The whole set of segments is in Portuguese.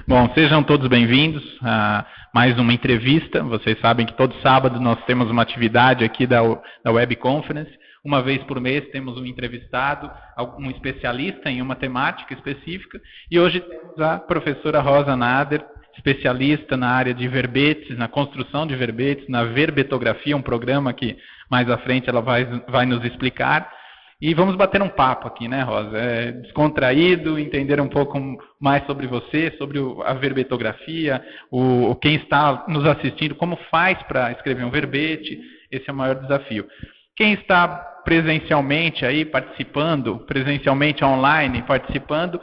Bom, sejam todos bem-vindos a mais uma entrevista. Vocês sabem que todo sábado nós temos uma atividade aqui da Web Conference. Uma vez por mês temos um entrevistado, um especialista em uma temática específica. E hoje temos a professora Rosa Nader, especialista na área de verbetes, na construção de verbetes, na verbetografia, um programa que mais à frente ela vai nos explicar. E vamos bater um papo aqui, né, Rosa? Descontraído, entender um pouco mais sobre você, sobre a verbetografia, quem está nos assistindo, como faz para escrever um verbete. Esse é o maior desafio. Quem está presencialmente aí participando, presencialmente online participando,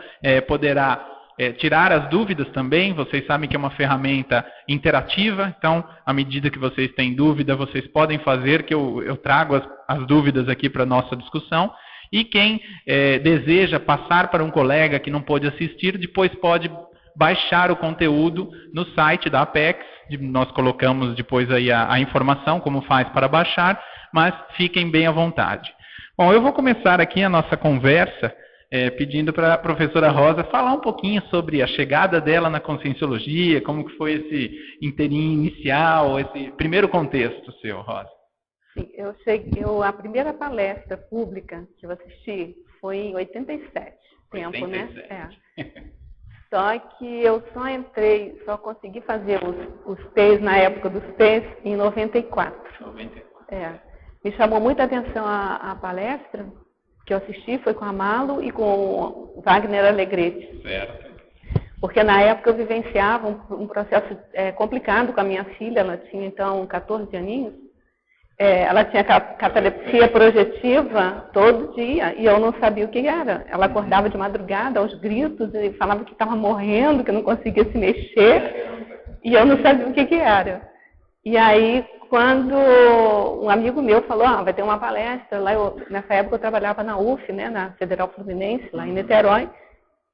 poderá tirar as dúvidas também. Vocês sabem que é uma ferramenta interativa, então, à medida que vocês têm dúvida, vocês podem fazer, que eu trago as dúvidas aqui para a nossa discussão. E quem deseja passar para um colega que não pôde assistir, depois pode baixar o conteúdo no site da Apex. Nós colocamos depois aí a informação, como faz para baixar, mas fiquem bem à vontade. Bom, eu vou começar aqui a nossa conversa pedindo para a professora Rosa falar um pouquinho sobre a chegada dela na Conscienciologia, como que foi esse inteirinho inicial, esse primeiro contexto seu, Rosa. Sim, a primeira palestra pública que eu assisti foi em 87, tempo, 87. Né? Só que eu só consegui fazer os P's na época dos P's em 94. 94. Me chamou muita atenção a palestra que eu assisti, foi com a Malo e com o Wagner Alegretti. Certo. Porque na época eu vivenciava um processo complicado com a minha filha, ela tinha então 14 aninhos. Ela tinha catalepsia projetiva todo dia e eu não sabia o que era. Ela acordava de madrugada aos gritos e falava que estava morrendo, que não conseguia se mexer e eu não sabia o que era. E aí, quando um amigo meu falou, vai ter uma palestra, lá nessa época eu trabalhava na UF, né, na Federal Fluminense, lá em Niterói,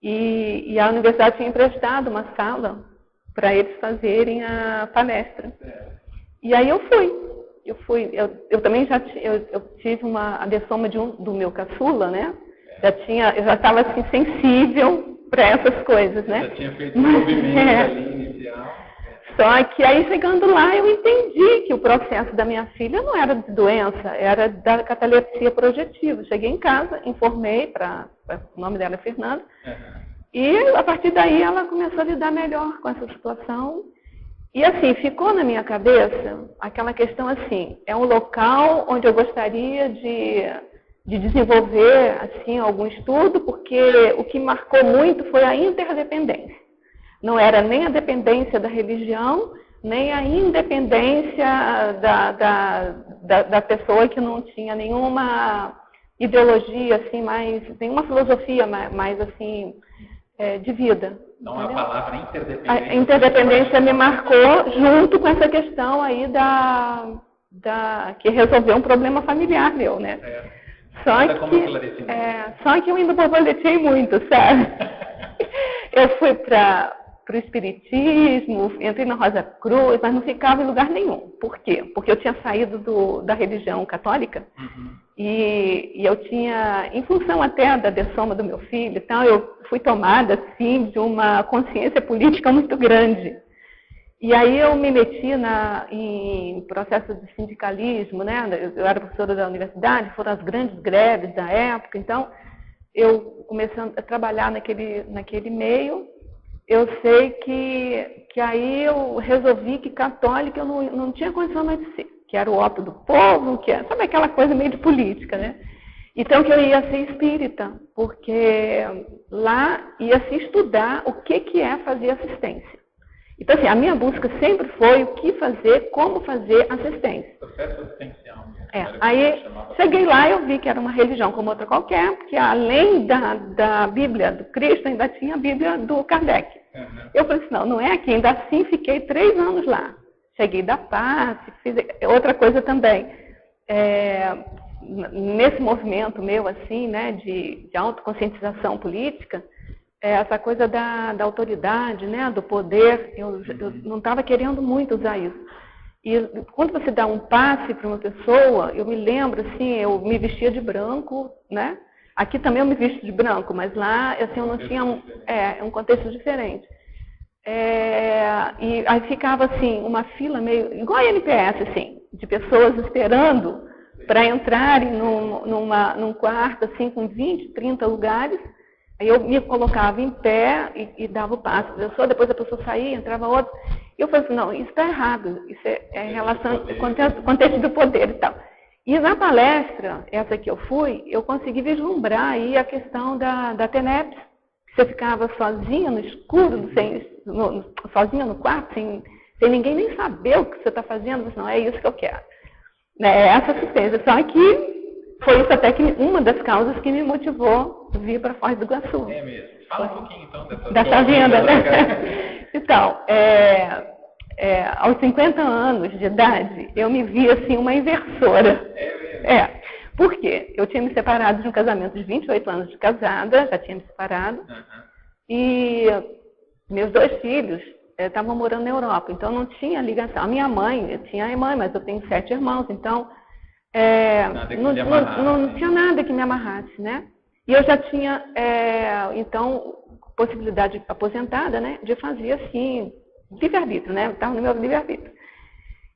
e a universidade tinha emprestado uma sala para eles fazerem a palestra. E aí eu fui. Eu também eu tive uma adessoma do meu caçula, né? Eu já estava assim, sensível para essas coisas, né? Já tinha feito um movimento ali inicial. Só que aí, chegando lá, eu entendi que o processo da minha filha não era de doença, era da catalepsia projetiva. Cheguei em casa, informei, o nome dela é Fernanda, e a partir daí ela começou a lidar melhor com essa situação. E assim, ficou na minha cabeça aquela questão assim, é um local onde eu gostaria de desenvolver assim, algum estudo, porque o que marcou muito foi a interdependência. Não era nem a dependência da religião, nem a independência da pessoa que não tinha nenhuma ideologia, assim, nenhuma filosofia mais assim, de vida. Então, entendeu? A palavra interdependência... A interdependência me marcou junto com essa questão aí que resolveu um problema familiar meu, né? Só que eu ainda borboletei muito, sabe? Eu fui para o espiritismo, entrei na Rosa Cruz, mas não ficava em lugar nenhum. Por quê? Porque eu tinha saído da religião católica e eu tinha, em função até da adessoma do meu filho e tal, eu fui tomada, assim, de uma consciência política muito grande. E aí eu me meti em processos de sindicalismo, né? Eu era professora da universidade, foram as grandes greves da época, então eu comecei a trabalhar naquele meio. Eu sei que aí eu resolvi que católica eu não tinha condição mais de ser, que era o ópio do povo, sabe aquela coisa meio de política, né? Então que eu ia ser espírita, porque lá ia se estudar o que é fazer assistência. Então assim, a minha busca sempre foi o que fazer, como fazer assistência. Processo assistencial. Aí cheguei lá e eu vi que era uma religião como outra qualquer, porque além da Bíblia do Cristo, ainda tinha a Bíblia do Kardec. Eu falei assim, não é aqui, ainda assim fiquei 3 anos lá. Cheguei da paz, fiz outra coisa também. Nesse movimento meu, assim, né, de autoconscientização política, essa coisa da autoridade, né, do poder, eu não estava querendo muito usar isso. E quando você dá um passe para uma pessoa, eu me lembro, assim, eu me vestia de branco, né? Aqui também eu me visto de branco, mas lá, assim, eu não tinha um contexto diferente. E aí ficava assim, uma fila meio, igual a NPS, assim, de pessoas esperando para entrarem num quarto, assim, com 20, 30 lugares. Aí eu me colocava em pé e dava o passo para a pessoa, depois a pessoa saía, entrava outra. E eu falei assim, não, isso está errado, isso é relação, contexto do poder e tal. E na palestra, essa que eu fui, eu consegui vislumbrar aí a questão da TENEPS. Você ficava sozinha no escuro, sozinha no quarto, sem ninguém nem saber o que você está fazendo. Você, não, é isso que eu quero. Essa assistência. Só que foi isso até que uma das causas que me motivou a vir para Foz do Iguaçu. É mesmo. Fala um pouquinho então dessa agenda, né? Então, aos 50 anos de idade, eu me vi assim uma inversora. Por quê? Eu tinha me separado de um casamento de 28 anos de casada, já tinha me separado, e meus 2 filhos estavam morando na Europa, então não tinha ligação. A minha mãe, eu tinha mãe, mas eu tenho 7 irmãos, então não tinha nada que me amarrasse, né? E eu já tinha, então, possibilidade aposentada, né, de fazer assim, livre-arbítrio, né? Estava no meu livre-arbítrio.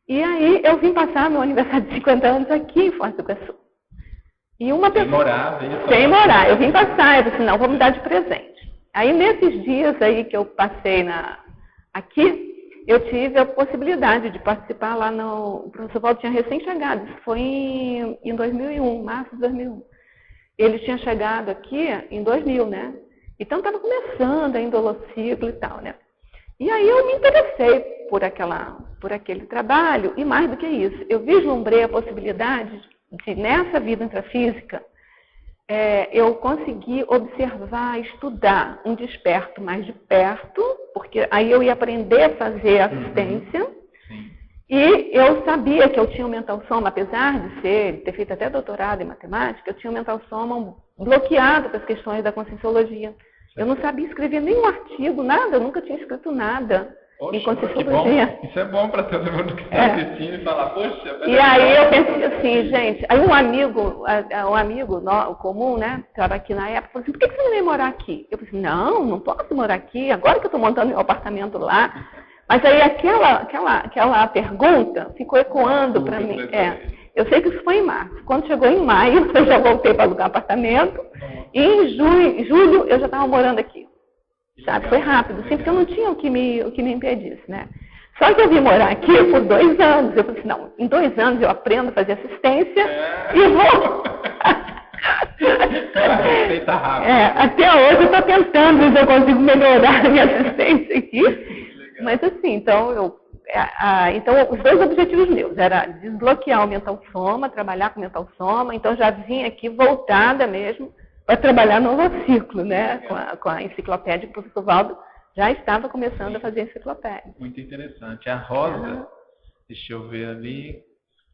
E aí eu vim passar meu aniversário de 50 anos aqui em Foz do Iguaçu. E uma pessoa, sem morar, eu vim passar, eu disse, não, vou me dar de presente. Aí nesses dias aí que eu passei aqui, eu tive a possibilidade de participar lá o professor Valdo tinha recém-chegado, isso foi em 2001, março de 2001. Ele tinha chegado aqui em 2000, né? Então estava começando ainda o holociclo e tal, né? E aí eu me interessei por aquele trabalho, e mais do que isso, eu vislumbrei a possibilidade de, nessa vida intrafísica, eu consegui observar, estudar um desperto mais de perto, porque aí eu ia aprender a fazer assistência, e eu sabia que eu tinha um mental soma, apesar de ter feito até doutorado em matemática, eu tinha um mental soma bloqueado para as questões da conscienciologia. Eu não sabia escrever nenhum artigo, nada, eu nunca tinha escrito nada em conscienciologia. Isso é bom para todo mundo que está assistindo e falar, poxa... E aí eu pensei assim, gente, aí um amigo comum, né, que estava aqui na época, falou assim, por que você não vem morar aqui? Eu falei assim, não posso morar aqui, agora que eu estou montando meu apartamento lá. Mas aí aquela pergunta ficou ecoando para mim. Eu sei que isso foi em março. Quando chegou em maio, eu já voltei para alugar apartamento. E em julho eu já estava morando aqui. Sabe? Foi rápido, sim, porque eu não tinha o que me impedisse, né? Só que eu vim morar aqui por 2 anos. Eu falei assim, não, em 2 anos eu aprendo a fazer assistência e vou. Até hoje eu estou tentando ver se eu consigo melhorar a minha assistência aqui. Mas assim, então os 2 objetivos meus era desbloquear o mental soma, trabalhar com o mental soma, então já vim aqui voltada mesmo para trabalhar no holociclo, né? Com a enciclopédia, o professor Valdo já estava começando a fazer enciclopédia. Muito interessante. A Rosa, deixa eu ver ali.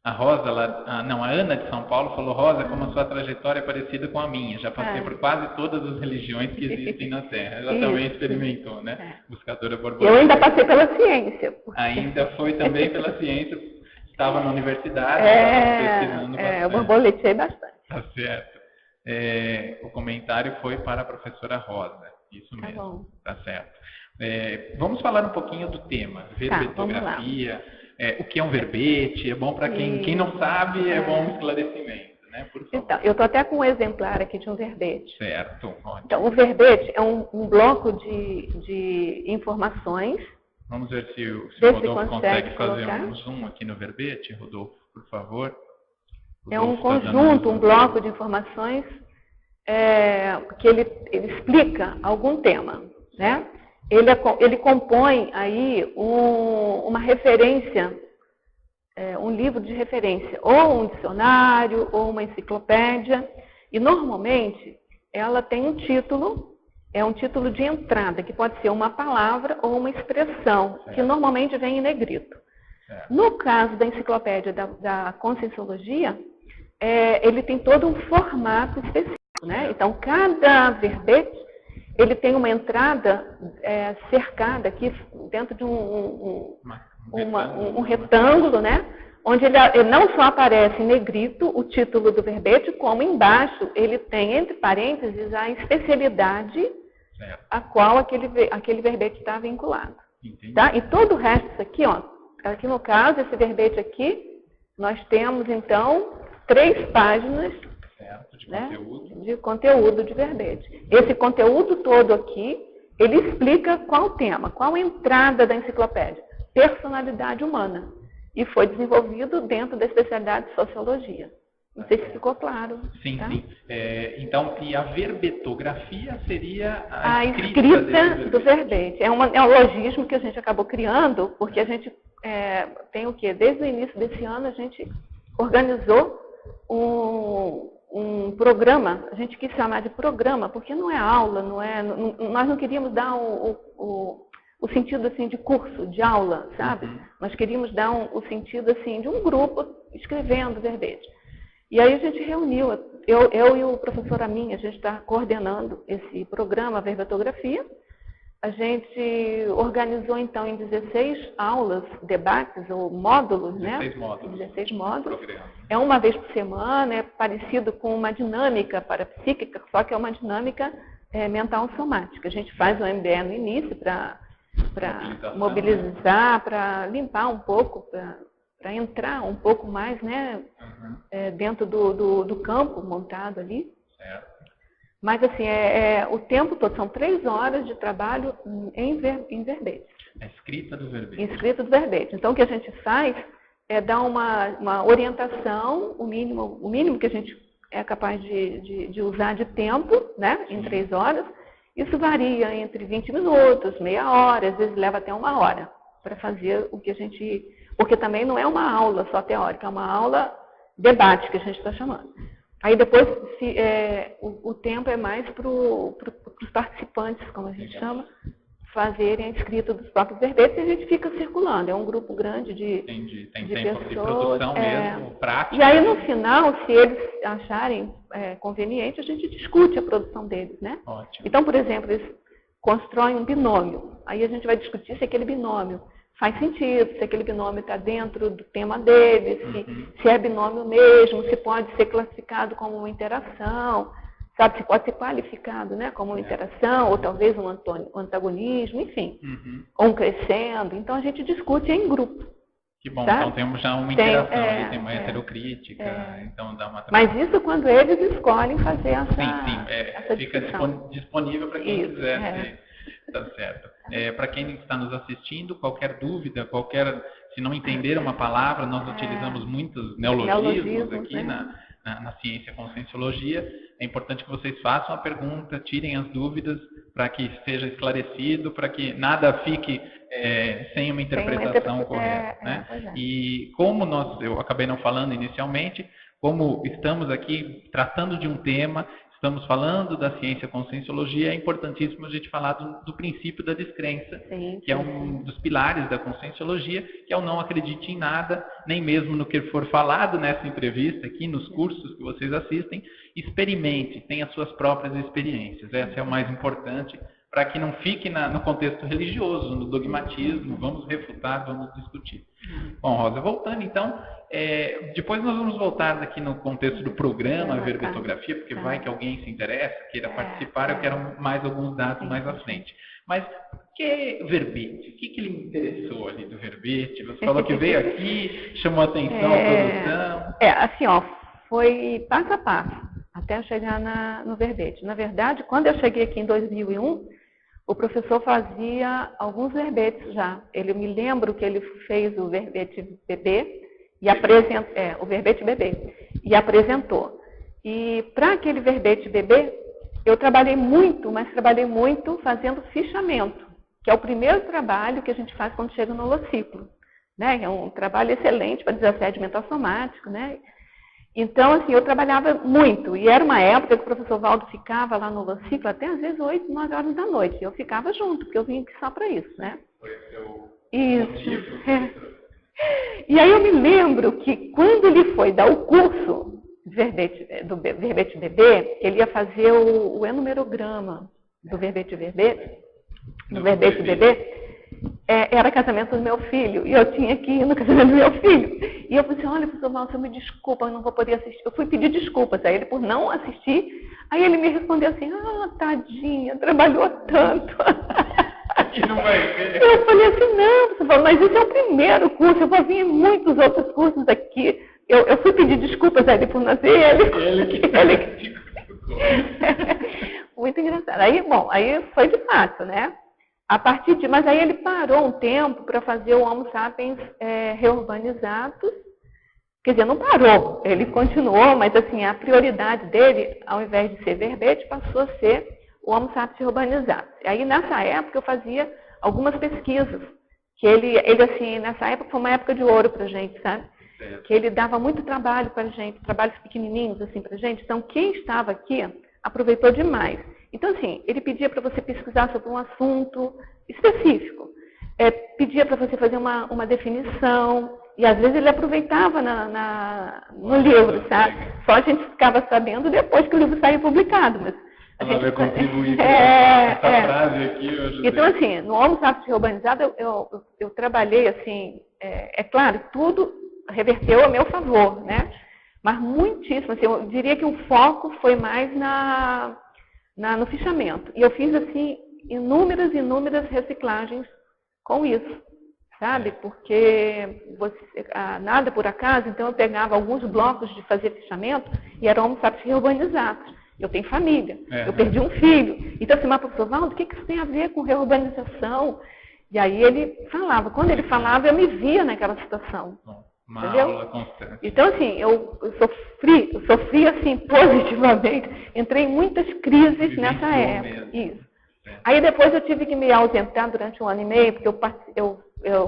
A Rosa, a Ana de São Paulo falou, Rosa, como a sua trajetória é parecida com a minha. Já passei por quase todas as religiões que existem na Terra. Ela também experimentou, né? Buscadora borboleta. Eu ainda passei pela ciência. Ainda foi também pela ciência. Estava na universidade, pesquisando bastante. Eu borboletei bastante. Tá certo. O comentário foi para a professora Rosa. Isso mesmo. Tá certo. Vamos falar um pouquinho do tema. Verbetografia. O que é um verbete? É bom para quem não sabe, é bom um esclarecimento, né? Por favor. Então, eu estou até com um exemplar aqui de um verbete. Certo. Ótimo. Então, o verbete é um bloco de informações. Vamos ver se o Rodolfo consegue fazer um zoom aqui no verbete. Rodolfo, por favor. É um conjunto, um bloco de informações que ele explica algum tema, né? Ele compõe aí uma referência, um livro de referência, ou um dicionário, ou uma enciclopédia, e normalmente ela tem um título, é um título de entrada, que pode ser uma palavra ou uma expressão, que normalmente vem em negrito. No caso da enciclopédia da Conscienciologia, ele tem todo um formato específico, né? Então, cada verbete, ele tem uma entrada cercada aqui dentro de um retângulo, né? Onde ele não só aparece em negrito o título do verbete, como embaixo ele tem, entre parênteses, a especialidade a qual aquele verbete está vinculado. Entendi. Tá? E todo o resto disso aqui, ó, aqui no caso, esse verbete aqui, nós temos, então, 3 páginas, certo, de né, conteúdo. de conteúdo de verbete. Esse conteúdo todo aqui, ele explica qual o tema, qual a entrada da enciclopédia. Personalidade humana. E foi desenvolvido dentro da especialidade de Sociologia. Não sei se ficou claro. Sim, tá? sim. Então, e a verbetografia seria a escrita do verbete. É um logismo que a gente acabou criando, porque a gente tem o quê? Desde o início desse ano, a gente organizou um programa, a gente quis chamar de programa, porque não é aula, nós não queríamos dar o sentido assim de curso, de aula, sabe? Uhum. Nós queríamos dar o sentido assim de um grupo escrevendo verbete. E aí a gente reuniu, eu e o professor Amin, a gente está coordenando esse programa, a verbetografia. A gente organizou então em 16 aulas, debates ou módulos, 16 né? módulos. 16 módulos. Programa. É uma vez por semana, é parecido com uma dinâmica parapsíquica, só que é uma dinâmica mental somática. A gente faz o MBE no início para mobilizar, para limpar um pouco, para entrar um pouco mais, né, dentro do campo montado ali. Certo. Mas assim, o tempo todo, são 3 horas de trabalho em verbete. A escrita do verbete. Escrita do verbete. Então o que a gente faz é dar uma orientação, o mínimo que a gente é capaz de usar de tempo, né, em 3 horas. Isso varia entre 20 minutos, meia hora, às vezes leva até 1 hora para fazer o que a gente... Porque também não é uma aula só teórica, é uma aula debate que a gente está chamando. Aí depois o tempo é mais para os participantes, como a gente chama, fazerem a escrita dos próprios verbetes e a gente fica circulando. É um grupo grande de Tem de tempo pessoas, de produção mesmo, prática. E aí no final, se eles acharem conveniente, a gente discute a produção deles, né? Ótimo. Então, por exemplo, eles constroem um binômio. Aí a gente vai discutir se aquele binômio faz sentido, se aquele binômio está dentro do tema dele, se é binômio mesmo, se pode ser classificado como uma interação, sabe? Se pode ser qualificado, né, como uma interação, ou talvez um antagonismo, enfim, ou um crescendo. Então a gente discute em grupo. Que bom, tá? Então temos já uma interação ali, tem uma heterocrítica, então dá uma... Mas isso quando eles escolhem fazer essa Sim, fica disponível para quem quiser. Tá certo. Para quem está nos assistindo, qualquer dúvida, se não entender uma palavra, nós utilizamos muitos neologismos aqui, né? na ciência conscienciologia. É importante que vocês façam a pergunta, tirem as dúvidas para que seja esclarecido, para que nada fique sem uma interpretação correta. Né? E como eu acabei não falando inicialmente, como estamos aqui tratando de um tema, estamos falando da ciência conscienciologia, é importantíssimo a gente falar do princípio da descrença, que é um dos pilares da conscienciologia, que é o não acredite em nada, nem mesmo no que for falado nessa entrevista aqui, nos cursos que vocês assistem, experimente, tenha suas próprias experiências. Essa é o mais importante, para que não fique no contexto religioso, no dogmatismo, vamos refutar, vamos discutir. Bom, Rosa, voltando então, depois nós vamos voltar aqui no contexto do programa, a verbetografia, porque vai que alguém se interessa, queira participar, eu quero mais alguns dados mais à frente. Mas, que verbete? O que lhe interessou ali do verbete? Você falou que veio aqui, chamou a atenção, a produção. Assim, foi passo a passo, até eu chegar no verbete. Na verdade, quando eu cheguei aqui em 2001, o professor fazia alguns verbetes já. Me lembro que ele fez o verbete bebê e apresentou, o verbete bebê e apresentou. E para aquele verbete bebê, eu trabalhei muito, fazendo fichamento, que é o primeiro trabalho que a gente faz quando chega no holociclo, né? É um trabalho excelente para desassédio mental somático, né? Então, assim, eu trabalhava muito, e era uma época que o professor Valdo ficava lá no holociclo até às vezes 8, 9 horas da noite. Eu ficava junto, porque eu vim aqui só para isso, né? Foi seu motivo. E aí eu me lembro que quando ele foi dar o curso do verbete bebê, ele ia fazer o enumerograma do verbete bebê, era casamento do meu filho, e eu tinha que ir no casamento do meu filho. E eu falei assim, olha, professor Walter, me desculpa, eu não vou poder assistir. Eu fui pedir desculpas a ele por não assistir. Aí ele me respondeu assim, tadinha, trabalhou tanto. E não vai ver. Eu falei assim, não, professor, mas esse é o primeiro curso, eu vou vir em muitos outros cursos aqui. Eu fui pedir desculpas a ele por não ver ele. Muito engraçado. Aí foi de fato, né? Mas aí ele parou um tempo para fazer o Homo sapiens reurbanizados. Quer dizer, não parou, ele continuou, mas assim, a prioridade dele, ao invés de ser verbete, passou a ser o Homo sapiens reurbanizados. Aí nessa época eu fazia algumas pesquisas, que ele assim, nessa época foi uma época de ouro para a gente, sabe? Que ele dava muito trabalho para a gente, trabalhos pequenininhos assim para a gente. Então quem estava aqui aproveitou demais. Então assim, ele pedia para você pesquisar sobre um assunto específico, pedia para você fazer uma definição, e às vezes ele aproveitava no livro, sabe? Só a gente ficava sabendo depois que o livro saiu publicado, mas a gente vai contribuir com essa frase aqui. Então assim, no Homo sapiens reurbanizados eu trabalhei assim, é claro, tudo reverteu a meu favor, né? Mas muitíssimo, assim, eu diria que o foco foi mais no fichamento. E eu fiz, assim, inúmeras reciclagens com isso, sabe? Porque nada por acaso, então eu pegava alguns blocos de fazer fichamento e eram Homo sapiens reurbanizados. Eu tenho família, eu perdi um filho. Então, assim, mas professor Walter, o que isso tem a ver com reurbanização? E aí ele falava. Quando ele falava, eu me via naquela situação. Entendeu? Aula constante. Então, assim, eu sofri assim, positivamente. Entrei em muitas crises nessa época. Isso. Aí depois eu tive que me ausentar durante 1 ano e meio, porque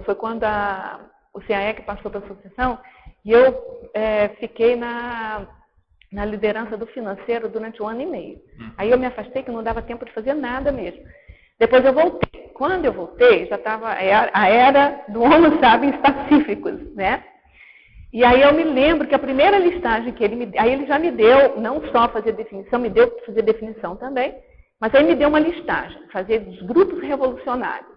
foi quando o CAEC passou para a associação, e eu fiquei na liderança do financeiro durante 1 ano e meio. Aí eu me afastei, que não dava tempo de fazer nada mesmo. Depois eu voltei. Quando eu voltei, já estava a era do Homo sapiens pacíficos, né? E aí eu me lembro que a primeira listagem que ele já me deu, não só fazer definição, me deu para fazer definição também, mas aí me deu uma listagem, fazer dos grupos revolucionários.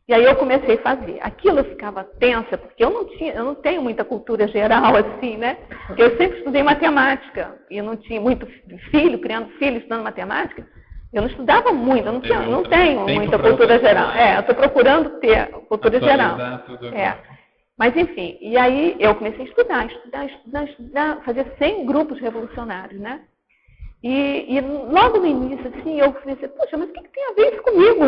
E aí eu comecei a fazer. Aquilo eu ficava tensa, porque eu não tenho muita cultura geral assim, né? Porque eu sempre estudei matemática, e eu não tinha muito criando filho, estudando matemática. Eu não estudava muito, eu não tenho muita cultura geral. Eu estou procurando ter cultura geral. Mas, enfim, e aí eu comecei a estudar, fazer 100 grupos revolucionários, né? E logo no início, assim, eu pensei, poxa, mas o que tem a ver isso comigo?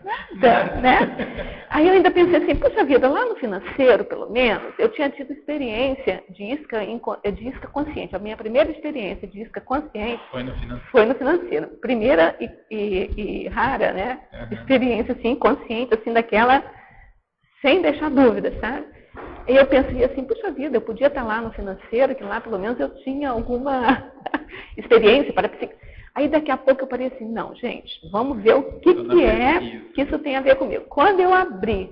Nada, né? Aí eu ainda pensei assim, poxa vida, lá no financeiro, pelo menos, eu tinha tido experiência de isca consciente. A minha primeira experiência de isca consciente foi no financeiro. Primeira e rara, né? Experiência, assim, consciente, assim, daquela... sem deixar dúvida, sabe? E eu pensei assim, puxa vida, eu podia estar lá no financeiro, que lá pelo menos eu tinha alguma experiência para psiquiatra. Aí daqui a pouco eu parei assim, não, gente, vamos ver o que isso tem a ver comigo. Quando eu abri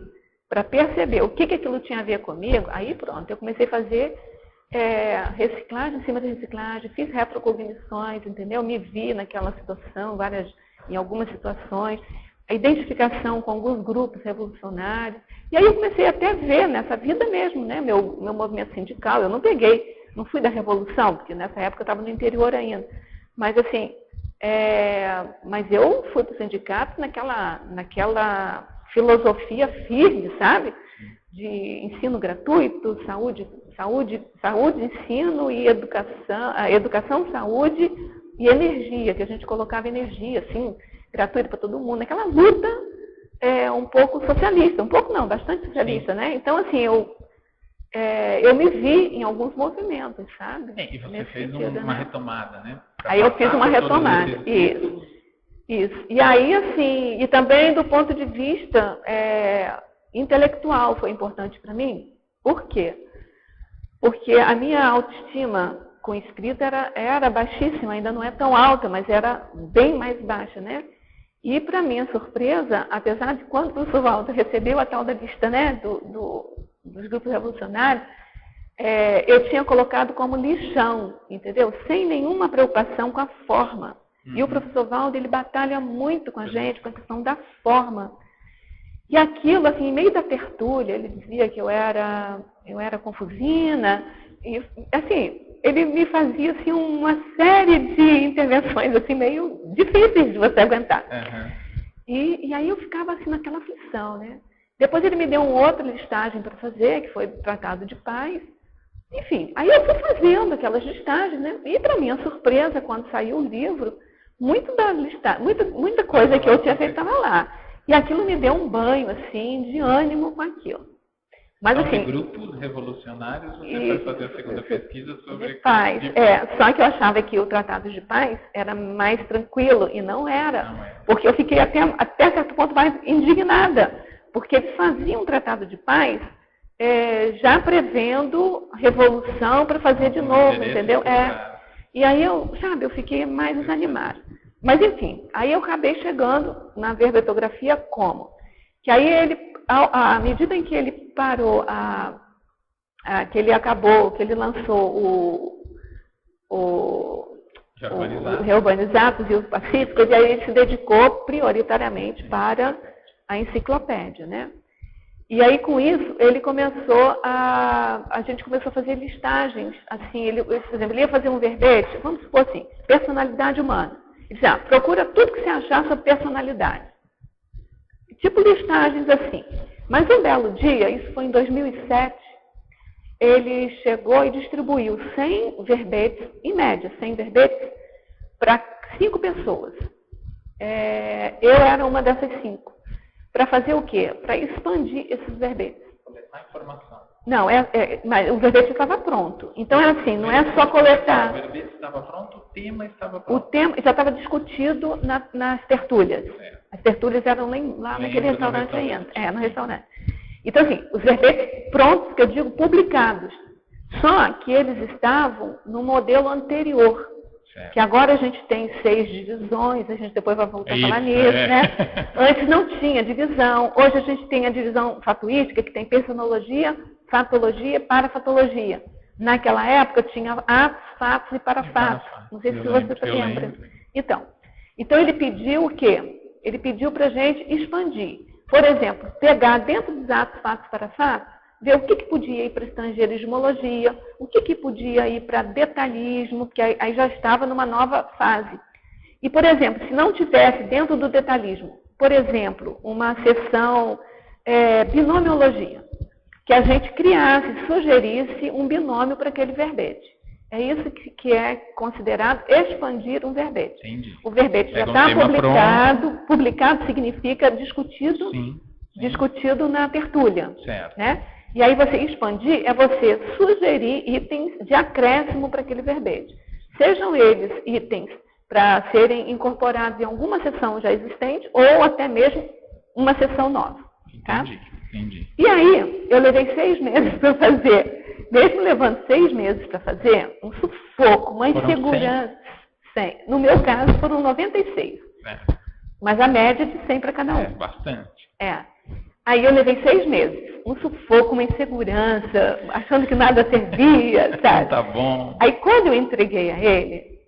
para perceber o que aquilo tinha a ver comigo, aí pronto, eu comecei a fazer reciclagem em cima de reciclagem, fiz retrocognições, entendeu? Me vi naquela situação, em algumas situações, a identificação com alguns grupos revolucionários. E aí eu comecei até a ver nessa vida mesmo, né, meu movimento sindical. Eu não fui da Revolução, porque nessa época eu estava no interior ainda. Mas assim, mas eu fui para o sindicato naquela filosofia firme, sabe? De ensino gratuito, saúde, ensino e educação, saúde e energia, que a gente colocava energia, assim, gratuito para todo mundo. Aquela luta um pouco socialista, um pouco não, bastante socialista, né? Então, assim, eu me vi em alguns movimentos, sabe? E você fez uma retomada, né? Aí eu fiz uma retomada, isso. E aí, assim, e também do ponto de vista intelectual foi importante para mim. Por quê? Porque a minha autoestima com escrita era baixíssima, ainda não é tão alta, mas era bem mais baixa, né? E, para minha surpresa, apesar de quando o professor Walter recebeu a tal da lista, né, dos grupos revolucionários, eu tinha colocado como lixão, entendeu? Sem nenhuma preocupação com a forma. E o professor Valdo, ele batalha muito com a gente, com a questão da forma. E aquilo, assim, em meio da tertúlia, ele dizia que eu era confusina, e, assim, ele me fazia, assim, uma série de intervenções, assim, meio difíceis de você aguentar. E aí eu ficava, assim, naquela aflição, né? Depois ele me deu uma outra listagem para fazer, que foi Tratado de Paz. Enfim, aí eu fui fazendo aquelas listagens, né? E para minha surpresa, quando saiu o livro, muita coisa que eu tinha feito estava lá. E aquilo me deu um banho, assim, de ânimo com aquilo. Mas, então, assim, de grupos revolucionários, você foi fazer a segunda pesquisa sobre... paz. Só que eu achava que o Tratado de Paz era mais tranquilo, e não era. Porque eu fiquei até certo ponto mais indignada, porque eles faziam um Tratado de Paz já prevendo revolução para fazer de novo, entendeu? E aí eu fiquei mais desanimada. Mas, enfim, aí eu acabei chegando na verbetografia como? Que aí ele, à medida em que ele parou, que ele acabou, que ele lançou o Reurbanizados e os Pacíficos, e aí ele se dedicou prioritariamente para a enciclopédia, né? E aí, com isso, ele começou a gente começou a fazer listagens, assim, por exemplo, ele ia fazer um verbete, vamos supor assim, personalidade humana. Ele dizia, procura tudo que você achar sobre personalidade. Tipo listagens assim. Mas um belo dia, isso foi em 2007, ele chegou e distribuiu 100 verbetes, em média, 100 verbetes, para 5 pessoas. Eu era uma dessas 5. Para fazer o quê? Para expandir esses verbetes. Coletar informação. Não, mas o verbete estava pronto. Então, é assim, não é só coletar. O verbete estava pronto, o tema estava pronto. O tema já estava discutido nas tertúlias. As tertúlias eram lá naquele restaurante ainda. No restaurante. Então, assim, os verbetes prontos, que eu digo, publicados. Só que eles estavam no modelo anterior. Certo. Que agora a gente tem 6 divisões, a gente depois vai voltar a falar nisso, né? Antes não tinha divisão. Hoje a gente tem a divisão fatuística, que tem personologia, fatologia e parafatologia. Naquela época tinha atos, fatos e parafatos. Não sei se você lembra. Então ele pediu o quê? Ele pediu para a gente expandir. Por exemplo, pegar dentro dos atos, fatos e parafatos, ver o que podia ir para estrangeirismologia, o que podia ir para detalhismo, que aí já estava numa nova fase. E, por exemplo, se não tivesse dentro do detalhismo, por exemplo, uma seção binomiologia, que a gente criasse, sugerisse um binômio para aquele verbete. É isso que é considerado expandir um verbete. Entendi. O verbete já está publicado significa discutido, discutido na tertúlia. Certo. Né? E aí você expandir é você sugerir itens de acréscimo para aquele verbete. Sejam eles itens para serem incorporados em alguma seção já existente ou até mesmo uma seção nova. Tá? Entendi. E aí eu levei 6 meses para fazer, mesmo levando 6 meses para fazer, um sufoco, uma insegurança. 100. No meu caso foram 96. Mas a média de 100 para cada um. Bastante. Aí eu levei 6 meses. Um sufoco, uma insegurança, achando que nada servia, sabe? Tá bom. Aí quando eu entreguei a ele,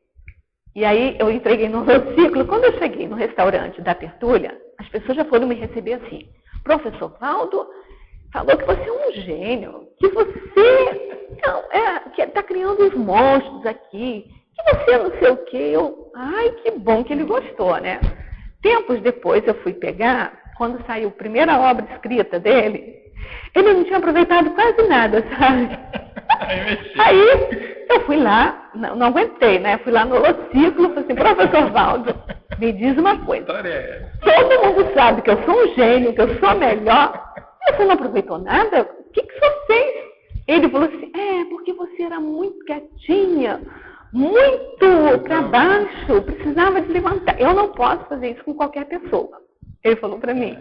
e aí eu entreguei no ciclo, quando eu cheguei no restaurante da tertúlia, as pessoas já foram me receber assim. Professor Valdo falou que você é um gênio, que você que está criando uns monstros aqui, que você não sei o quê. Ai, que bom que ele gostou, né? Tempos depois eu fui pegar, quando saiu a primeira obra escrita dele, ele não tinha aproveitado quase nada, sabe? Aí eu fui lá, não aguentei, né? Fui lá no holociclo e falei assim, professor Valdo, me diz uma coisa. Todo mundo sabe que eu sou um gênio, que eu sou melhor. Você não aproveitou nada? O que você fez? Ele falou assim, porque você era muito quietinha, muito para baixo, precisava de levantar. Eu não posso fazer isso com qualquer pessoa. Ele falou para mim.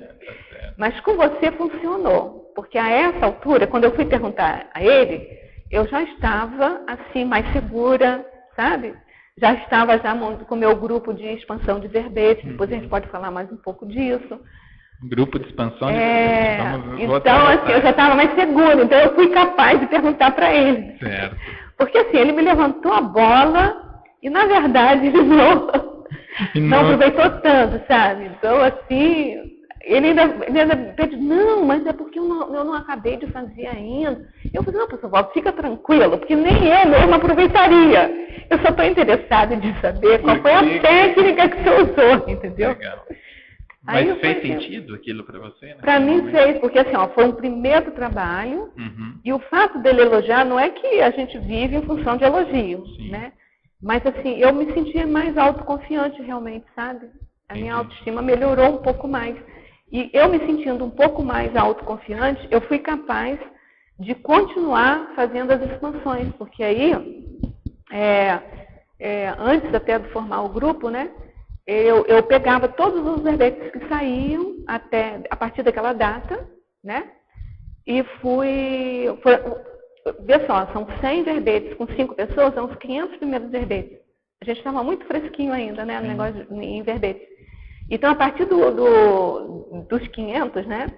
Mas com você funcionou. Porque a essa altura, quando eu fui perguntar a ele, eu já estava assim, mais segura, sabe? Já estava com o meu grupo de expansão de verbetes. Depois a gente pode falar mais um pouco disso. Grupo de expansão de verbetes. Então, assim, eu já estava mais segura. Então, eu fui capaz de perguntar para ele. Certo. Porque, assim, ele me levantou a bola e, na verdade, ele Não aproveitou tanto, sabe? Então, assim, ele ainda pede, não, mas é porque eu não acabei de fazer ainda. Eu falei, não, professor Valdo, fica tranquilo, porque nem eu mesmo aproveitaria. Eu só estou interessada em saber qual foi a técnica que você usou, entendeu? Legal. Mas fez sentido aquilo para você? Né? Para mim fez, porque assim, foi um primeiro trabalho, e o fato dele elogiar não é que a gente vive em função de elogio, né? Mas assim, eu me sentia mais autoconfiante realmente, sabe? A minha autoestima melhorou um pouco mais. E eu me sentindo um pouco mais autoconfiante, eu fui capaz de continuar fazendo as expansões, porque aí, antes até de formar o grupo, né? Eu pegava todos os verbetes que saíam a partir daquela data, né? E vê só, são 100 verbetes com 5 pessoas, são os 500 primeiros verbetes. A gente estava muito fresquinho ainda, né? O negócio em verbetes. Então, a partir dos 500, né?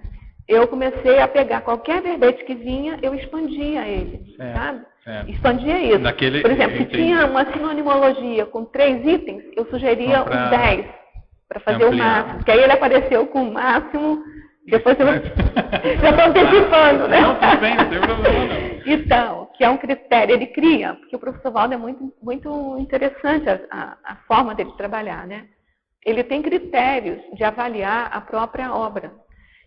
Eu comecei a pegar qualquer verbete que vinha, eu expandia ele, sabe? Expandia isso. Por exemplo, se tinha uma sinonimologia com 3 itens, eu sugeria uns 10 para fazer o máximo. Porque aí ele apareceu com o máximo, depois eu já estou antecipando, né? Não, tudo bem, não tem problema não. Então, que é um critério, ele cria, porque o professor Valdo é muito, muito interessante a forma dele trabalhar, né? Ele tem critérios de avaliar a própria obra.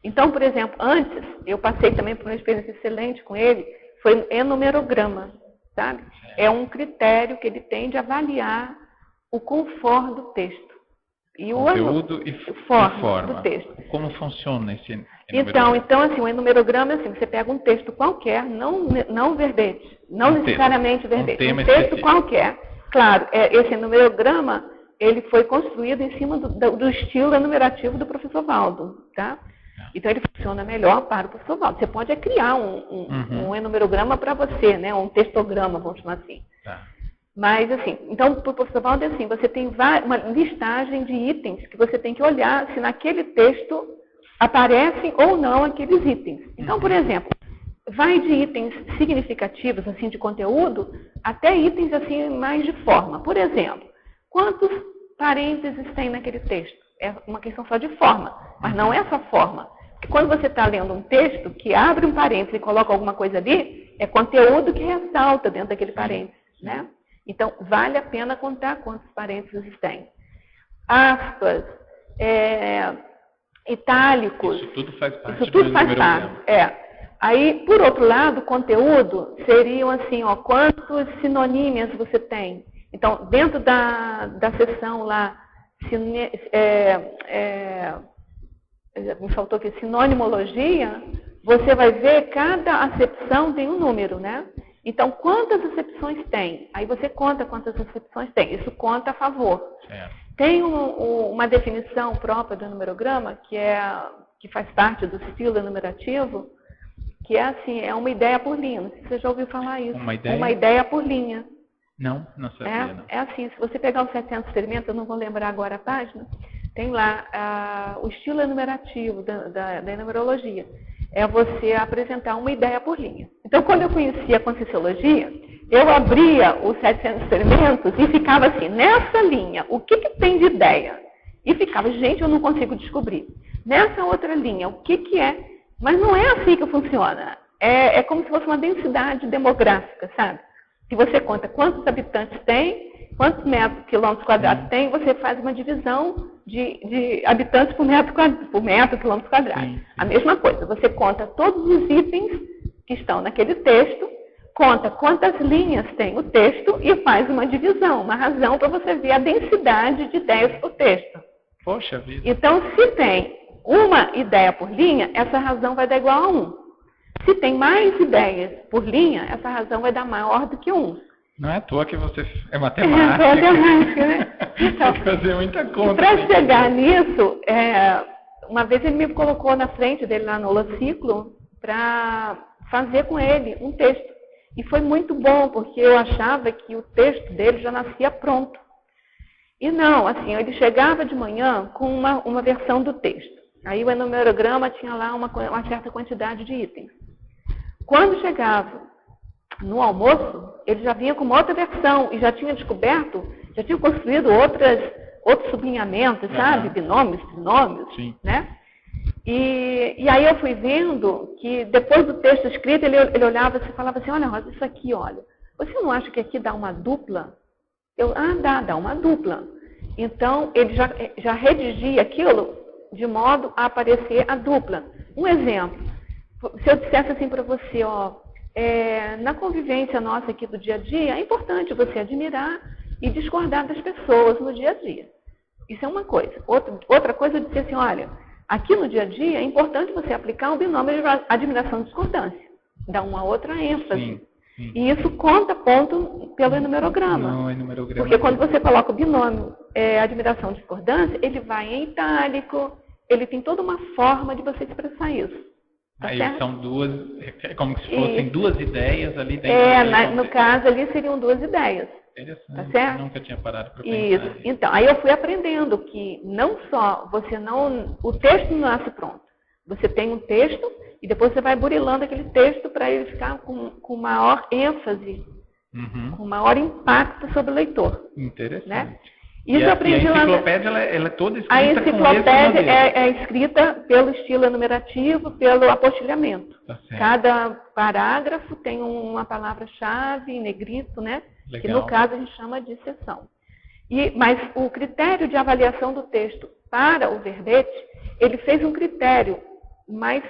Então, por exemplo, antes, eu passei também por uma experiência excelente com ele, foi enumerograma, sabe? É um critério que ele tem de avaliar o conforto do texto. E conteúdo e forma do texto. Como funciona esse enumerograma? Então, assim, o enumerograma é assim, você pega um texto qualquer, não verbete, não necessariamente verbete, um texto qualquer. Claro, esse enumerograma, ele foi construído em cima do estilo enumerativo do professor Valdo, tá? Então, ele funciona melhor para o professor Valdo. Você pode criar um enumerograma para você, né? Um textograma, vamos chamar assim. Tá. Mas, assim, então, para o professor Valdo é assim, você tem uma listagem de itens que você tem que olhar se naquele texto aparecem ou não aqueles itens. Então, por exemplo, vai de itens significativos, assim, de conteúdo, até itens, assim, mais de forma. Por exemplo, quantos parênteses tem naquele texto? É uma questão só de forma, mas não é só forma. Porque quando você está lendo um texto que abre um parênteses e coloca alguma coisa ali, é conteúdo que ressalta dentro daquele parênteses, né? Então, vale a pena contar quantos parênteses tem. Aspas, itálicos. Isso tudo faz parte do enumerograma. Aí, por outro lado, conteúdo seriam assim, ó, quantos sinonímias você tem. Então, dentro da seção lá, me faltou aqui, sinonimologia, você vai ver cada acepção tem um número, né? Então, quantas acepções tem? Aí você conta quantas acepções tem. Isso conta a favor. Tem uma definição própria do numerograma, que faz parte do estilo enumerativo, que é assim, é uma ideia por linha. Não sei se você já ouviu falar isso. Uma ideia por linha. Não sabia, não. É assim, se você pegar os 700 experimentos, eu não vou lembrar agora a página, tem lá o estilo enumerativo da numerologia. É você apresentar uma ideia por linha. Então, quando eu conhecia a Conscienciologia, eu abria os 700 experimentos e ficava assim, nessa linha, o que tem de ideia? E ficava, gente, eu não consigo descobrir. Nessa outra linha, o que é? Mas não é assim que funciona. É como se fosse uma densidade demográfica, sabe? Se você conta quantos habitantes tem, quantos quilômetros quadrados tem, você faz uma divisão de habitantes por metro, quilômetro quadrado. Sim. A mesma coisa, você conta todos os itens que estão naquele texto, conta quantas linhas tem o texto e faz uma divisão, uma razão para você ver a densidade de ideias por texto. Poxa vida. Então, se tem uma ideia por linha, essa razão vai dar igual a 1. Se tem mais ideias por linha, essa razão vai dar maior do que 1. Não é à toa que você é matemática. É matemática, né? Então, tem que fazer muita conta. Para chegar nisso, uma vez ele me colocou na frente dele lá no Holociclo para fazer com ele um texto. E foi muito bom, porque eu achava que o texto dele já nascia pronto. E não, assim, ele chegava de manhã com uma versão do texto. Aí o enumerograma tinha lá uma certa quantidade de itens. Quando chegava no almoço, ele já vinha com uma outra versão e já tinha descoberto, já tinha construído outros sublinhamentos, sabe? Binômios, trinômios, né? E aí eu fui vendo que depois do texto escrito, ele olhava e falava assim, olha, Rosa, isso aqui, olha, você não acha que aqui dá uma dupla? Dá uma dupla. Então, ele já redigia aquilo de modo a aparecer a dupla. Um exemplo, se eu dissesse assim para você, na convivência nossa aqui do dia a dia, é importante você admirar e discordar das pessoas no dia a dia. Isso é uma coisa. Outra coisa, eu disse assim, olha, aqui no dia a dia é importante você aplicar um binômio de admiração e discordância. Dá uma outra ênfase. Sim. E isso conta ponto pelo enumerograma. Porque quando você coloca o binômio admiração e discordância, ele vai em itálico, ele tem toda uma forma de você expressar isso. Tá Aí certo? são duas, é como se fossem duas ideias ali dentro. No caso ali seriam duas ideias. Interessante. Tá certo? Eu nunca tinha parado para pensar. Isso. Então, aí eu fui aprendendo que não só o texto não nasce pronto. Você tem um texto e depois você vai burilando aquele texto para ele ficar com maior ênfase, com maior impacto sobre o leitor. Interessante. Né? Isso eu aprendi a enciclopédia ela é toda escrita a enciclopédia é escrita pelo estilo enumerativo, pelo apostilhamento. Tá certo. Cada parágrafo tem uma palavra-chave em negrito, né? Legal. Que no caso a gente chama de seção. Mas o critério de avaliação do texto para o verbete, ele fez um critério mais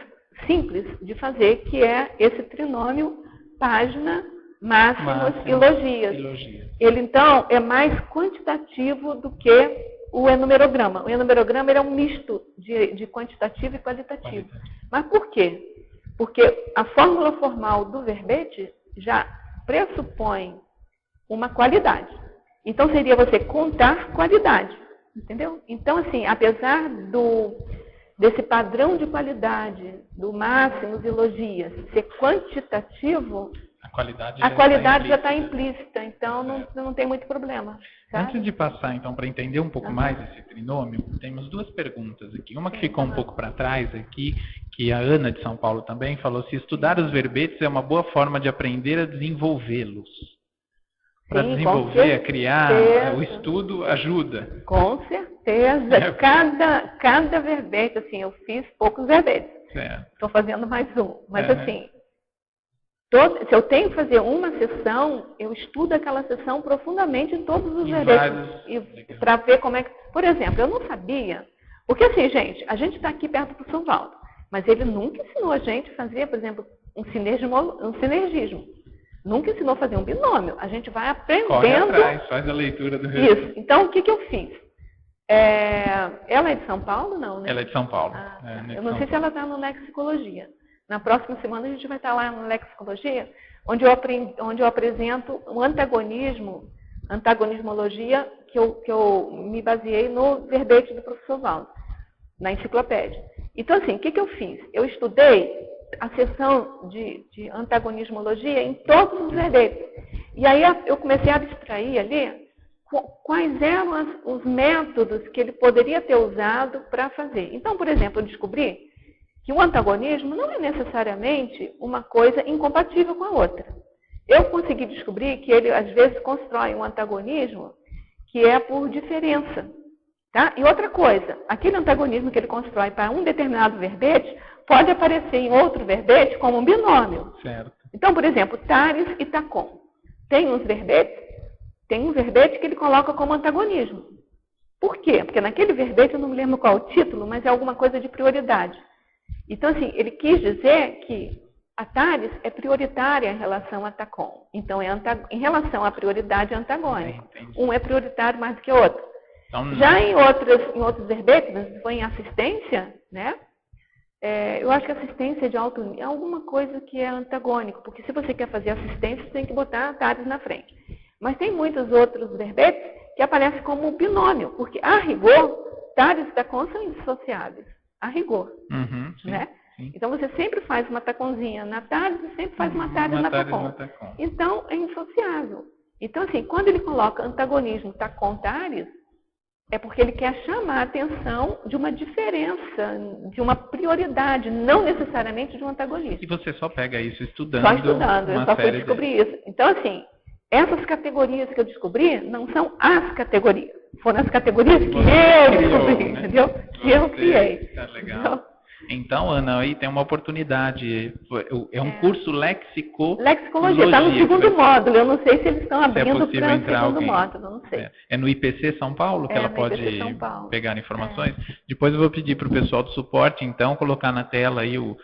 simples de fazer, que é esse trinômio página, máximos e logias. Ele, então, é mais quantitativo do que o enumerograma. O enumerograma ele é um misto de quantitativo e qualitativo. Mas por quê? Porque a fórmula formal do verbete já pressupõe uma qualidade. Então, seria você contar qualidade. Entendeu? Então, assim, apesar desse padrão de qualidade, do máximos e logias, ser quantitativo, a qualidade já está implícita, então não tem muito problema. Sabe? Antes de passar, então, para entender um pouco mais esse trinômio, temos duas perguntas aqui. Uma que ficou um pouco para trás aqui, que a Ana de São Paulo também falou, se estudar os verbetes é uma boa forma de aprender a desenvolvê-los. Para desenvolver, a criar, o estudo ajuda. Com certeza. Cada verbete, assim, eu fiz poucos verbetes. Estou fazendo mais um. Mas assim, se eu tenho que fazer uma sessão, eu estudo aquela sessão profundamente em todos os verbetes. Para ver como é que... Por exemplo, eu não sabia... Porque assim, gente, a gente está aqui perto do São Paulo, mas ele nunca ensinou a gente a fazer, por exemplo, um sinergismo. Nunca ensinou a fazer um binômio. A gente vai aprendendo... Corre atrás, faz a leitura do verbete. Isso. Então, o que eu fiz? Ela é de São Paulo, não, né? Ela é de São Paulo. Eu não sei se ela está no Lexicologia. Na próxima semana a gente vai estar lá no Lexicologia, onde eu apresento um antagonismologia, que eu me baseei no verbete do professor Valdo, na enciclopédia. Então, assim, o que eu fiz? Eu estudei a seção de antagonismologia em todos os verbetes. E aí eu comecei a abstrair ali quais eram os métodos que ele poderia ter usado para fazer. Então, por exemplo, eu descobri que o antagonismo não é necessariamente uma coisa incompatível com a outra. Eu consegui descobrir que ele, às vezes, constrói um antagonismo que é por diferença. Tá? E outra coisa, aquele antagonismo que ele constrói para um determinado verbete pode aparecer em outro verbete como um binômio. Certo. Então, por exemplo, tares e tacon. Tem um verbete que ele coloca como antagonismo. Por quê? Porque naquele verbete, eu não me lembro qual o título, mas é alguma coisa de prioridade. Então, assim, ele quis dizer que a tares é prioritária em relação a tacon. Então, em relação à prioridade, é antagônico. Um é prioritário mais do que o outro. Então, já em outros verbetes, se for em assistência, né? Eu acho que assistência de alto nível é alguma coisa que é antagônico, porque se você quer fazer assistência, você tem que botar tares na frente. Mas tem muitos outros verbetes que aparecem como binômio, porque, a rigor, tares e tacon são indissociáveis. A rigor. Sim, né? Sim. Então, você sempre faz uma taconzinha na tares e sempre faz uma tares na tacon. Então, é indissociável. Então, assim, quando ele coloca antagonismo tacon-tares, é porque ele quer chamar a atenção de uma diferença, de uma prioridade, não necessariamente de um antagonismo. E você só pega isso estudando? Só estudando, eu só fui descobrir isso. Então, assim, essas categorias que eu descobri não são as categorias. foram as categorias que eu descobri, né? entendeu? Que eu criei. Tá legal. Então, Ana, aí tem uma oportunidade. É um curso Lexicologia, está no segundo módulo. Eu não sei se eles estão abrindo para o segundo módulo, não sei. É no IPC São Paulo que ela pode pegar informações? Depois eu vou pedir para o pessoal do suporte, então, colocar na tela aí o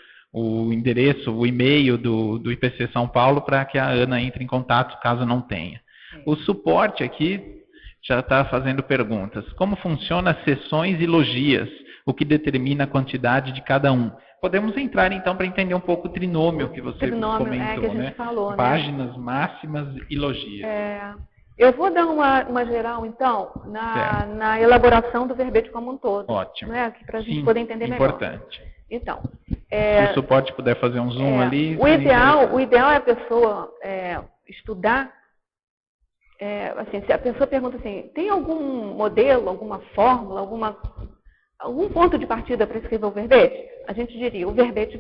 endereço, o e-mail do IPC São Paulo para que a Ana entre em contato caso não tenha. O suporte aqui já está fazendo perguntas. Como funciona as sessões e logias? O que determina a quantidade de cada um? Podemos entrar então para entender um pouco o trinômio que você comentou, que a gente falou, páginas máximas e logias. Eu vou dar uma geral, então, na elaboração do verbete como um todo. Ótimo. Né? Para a gente poder entender melhor. Importante. Então, se o suporte puder fazer um zoom ali. O ideal é a pessoa estudar. Assim, se a pessoa pergunta assim, tem algum modelo, alguma fórmula, algum ponto de partida para escrever o verbete? A gente diria o verbete,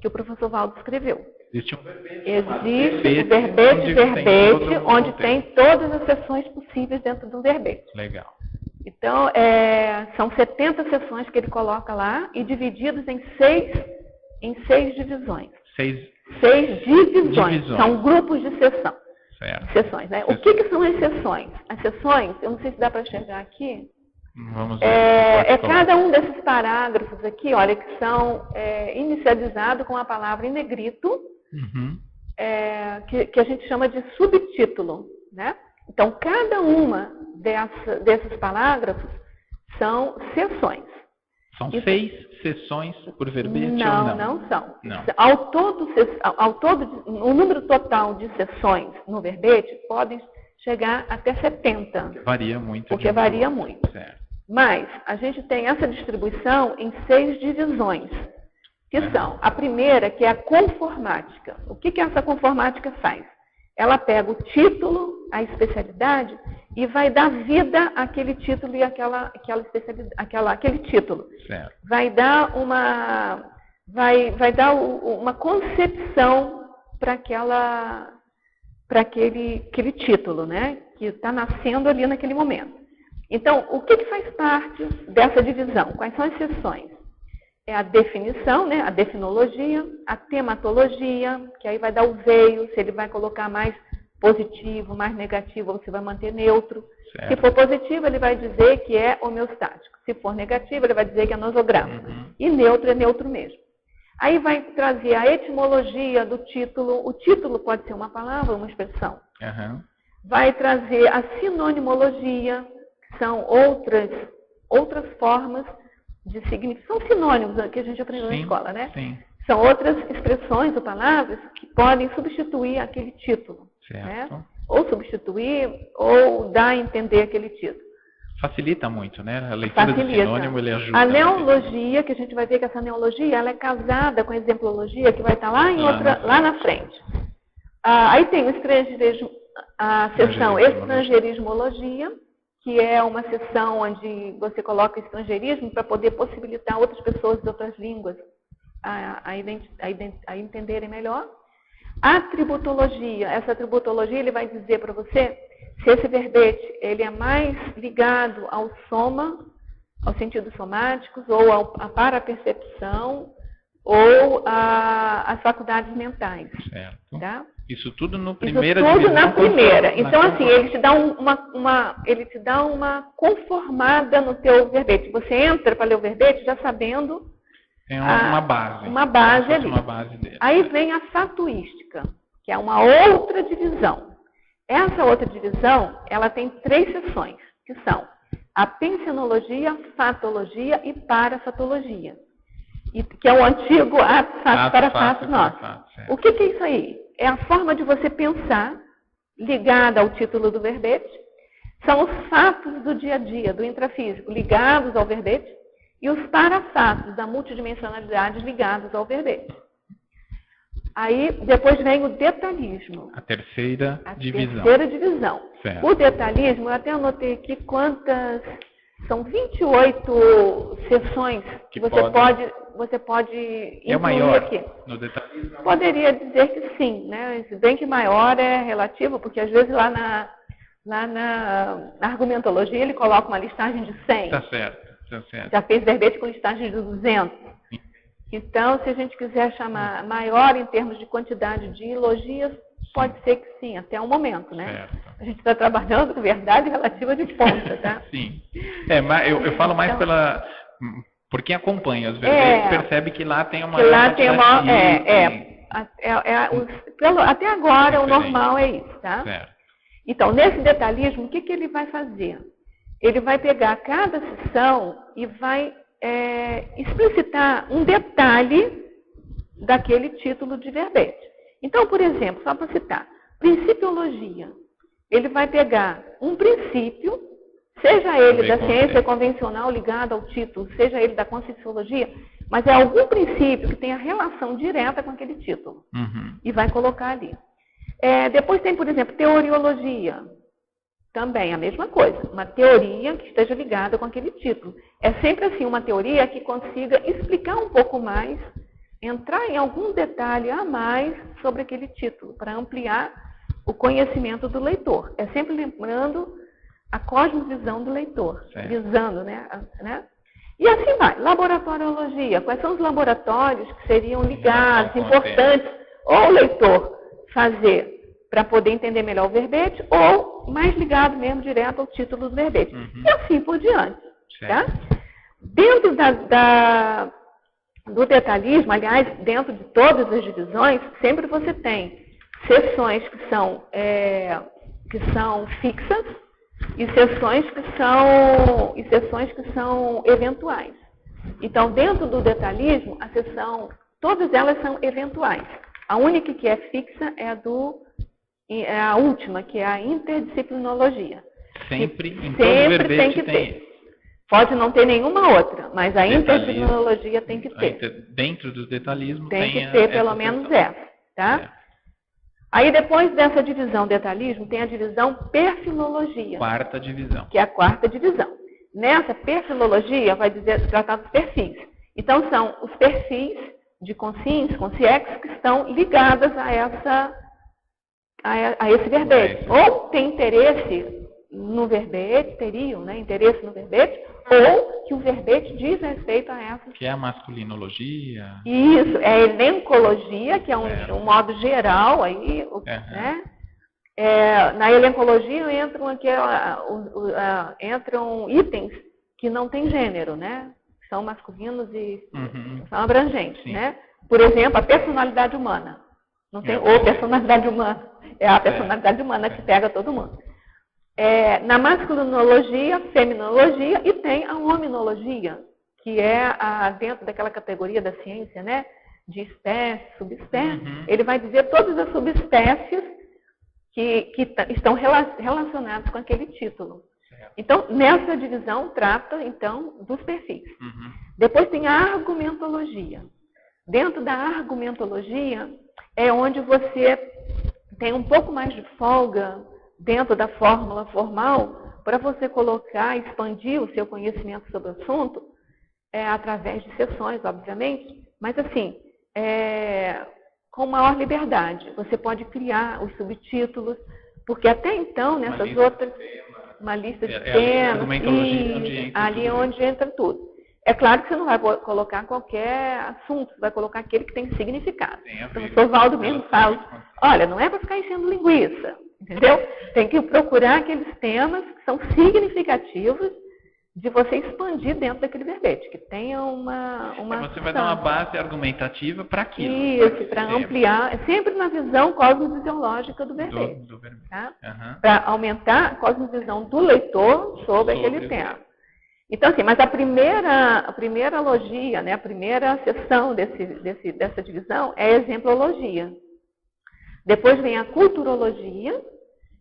que o professor Valdo escreveu. Existe um verbete. Existe o verbete, onde tem todas as sessões possíveis dentro do verbete. Legal. Então, são 70 sessões que ele coloca lá e divididas em seis divisões. Seis divisões. São grupos de sessão. Certo. Sessões, né? O que são as sessões? As sessões, eu não sei se dá para enxergar aqui. Vamos ver. Cada um desses parágrafos aqui, olha, que são inicializados com a palavra em negrito, que a gente chama de subtítulo, né? Então, cada uma desses parágrafos são sessões. São 6 sessões por verbete ou não? Não são. Não. Ao todo, o número total de sessões no verbete podem chegar até 70. Varia muito. Porque varia muito. Certo. Mas a gente tem essa distribuição em 6 divisões, que são a primeira, que é a conformática. O que essa conformática faz? Ela pega o título, a especialidade, e vai dar vida àquele título e àquela especialidade, aquele título. Certo. Vai dar uma concepção para aquele título, né? Que está nascendo ali naquele momento. Então, o que faz parte dessa divisão? Quais são as seções? É a definição, né? A definologia, a tematologia, que aí vai dar o veio, se ele vai colocar mais positivo, mais negativo, ou se vai manter neutro. Certo. Se for positivo, ele vai dizer que é homeostático. Se for negativo, ele vai dizer que é nosográfico. E neutro é neutro mesmo. Aí vai trazer a etimologia do título. O título pode ser uma palavra ou uma expressão. Vai trazer a sinonimologia, que são outras formas de significado. São sinônimos que a gente aprendeu na escola, né? Sim. São outras expressões ou palavras que podem substituir aquele título. Certo. Né? Ou substituir, ou dar a entender aquele título. Facilita muito, né? A leitura do sinônimo, ele ajuda. A neologia, que a gente vai ver que essa neologia, ela é casada com a exemplologia, que vai estar lá na frente. Aí tem o estrangeirismo, a seção estrangeirismologia, que é uma seção onde você coloca estrangeirismo para poder possibilitar outras pessoas de outras línguas a entenderem melhor. A tributologia, essa tributologia ele vai dizer para você se esse verbete ele é mais ligado ao soma, aos sentidos somáticos, ou à parapercepção, ou às faculdades mentais. Certo. Tá? Isso tudo no primeira divisão. Isso tudo na primeira. Então, assim, ele te dá uma conformada no teu verbete. Você entra para ler o verbete já sabendo... Tem uma base. Uma base ali. Uma base dele. Aí vem a fatuística, que é uma outra divisão. Essa outra divisão, ela tem 3 seções, que são a pensionologia, fatologia e parafatologia. Que é o antigo ato, fato, para fato nosso. O que é isso aí? É a forma de você pensar, ligada ao título do verbete. São os fatos do dia a dia, do intrafísico, ligados ao verbete. E os parafatos da multidimensionalidade ligados ao verbete. Aí, depois vem o detalhismo. A terceira divisão. Certo. O detalhismo, eu até anotei aqui quantas... São 28 sessões que você pode incluir maior aqui. No detalhismo? Poderia dizer que sim, né? Se bem que maior é relativo, porque às vezes lá lá na argumentologia, ele coloca uma listagem de 100. Tá certo. Já fez verbete com listagem de 200. Então, se a gente quiser chamar maior em termos de quantidade de elogios, pode ser que sim, até o momento, né? Certo. A gente está trabalhando com verdade relativa de ponta, tá? Sim. Mas eu falo mais por quem acompanha. Os verbetes percebe que lá tem uma... até agora o normal é isso, tá? Certo. Então, nesse detalhismo, o que ele vai fazer? Ele vai pegar cada seção e vai explicitar um detalhe daquele título de verbete. Então, por exemplo, só para citar, principiologia. Ele vai pegar um princípio, seja ele da ciência convencional ligado ao título, seja ele da conscienciologia, mas é algum princípio que tenha relação direta com aquele título. E vai colocar ali. Depois tem, por exemplo, teoriologia. Também a mesma coisa, uma teoria que esteja ligada com aquele título. É sempre assim, uma teoria que consiga explicar um pouco mais, entrar em algum detalhe a mais sobre aquele título, para ampliar o conhecimento do leitor. É sempre lembrando a cosmovisão do leitor, visando, né? E assim vai. Laboratoriologia. Quais são os laboratórios que seriam ligados, importantes, ou o leitor fazer para poder entender melhor o verbete, ou mais ligado mesmo direto ao título do verbete. E assim por diante. Tá? Dentro do detalhismo, aliás, dentro de todas as divisões, sempre você tem seções que são fixas e seções que são eventuais. Então, dentro do detalhismo, todas elas são eventuais. A única que é fixa é a última, que é a interdisciplinologia. Sempre, em todo verbete tem que ter. Pode não ter nenhuma outra, mas a interdisciplinologia tem que ter. Dentro dos detalhismos tem que ter pelo menos essa, tá? Aí depois dessa divisão detalhismo, tem a divisão perfilologia. Quarta divisão. Que é a quarta divisão. Nessa perfilologia vai tratar dos perfis. Então são os perfis de consciência, consciex, que estão ligadas a esse verbete. Ou tem interesse no verbete, teriam, né, interesse no verbete, ou que o verbete diz respeito a essa. Que é a masculinologia. Isso, é a elencologia, que é um modo geral, aí, né? Na elencologia entram itens que não têm gênero, né? São masculinos e são abrangentes, né? Por exemplo, a personalidade humana. Não tem ou personalidade humana. É a personalidade humana que pega todo mundo. Na masculinologia, feminologia e tem a hominologia, que é dentro daquela categoria da ciência, né? De espécie, subespécie. Ele vai dizer todas as subespécies que estão relacionadas com aquele título. Então, nessa divisão, trata, então, dos perfis. Depois tem a argumentologia. Dentro da argumentologia é onde você tem um pouco mais de folga dentro da fórmula formal para você colocar, expandir o seu conhecimento sobre o assunto através de sessões, obviamente, mas assim, com maior liberdade. Você pode criar os subtítulos, porque até então, nessas outras... Uma lista de temas, ali é onde entra tudo. É claro que você não vai colocar qualquer assunto, você vai colocar aquele que tem significado. Então, o Sr. Valdo mesmo fala, olha, não é para ficar enchendo linguiça, entendeu? Tem que procurar aqueles temas que são significativos de você expandir dentro daquele verbete, que tenha uma você vai dar uma base argumentativa para aquilo. Isso, para ampliar, sempre na visão cosmofisiológica do verbete. Tá? Para aumentar a cosmovisão do leitor sobre aquele tema. Então, assim, mas a primeira logia, né, a primeira seção dessa divisão é a exemplologia. Depois vem a culturologia,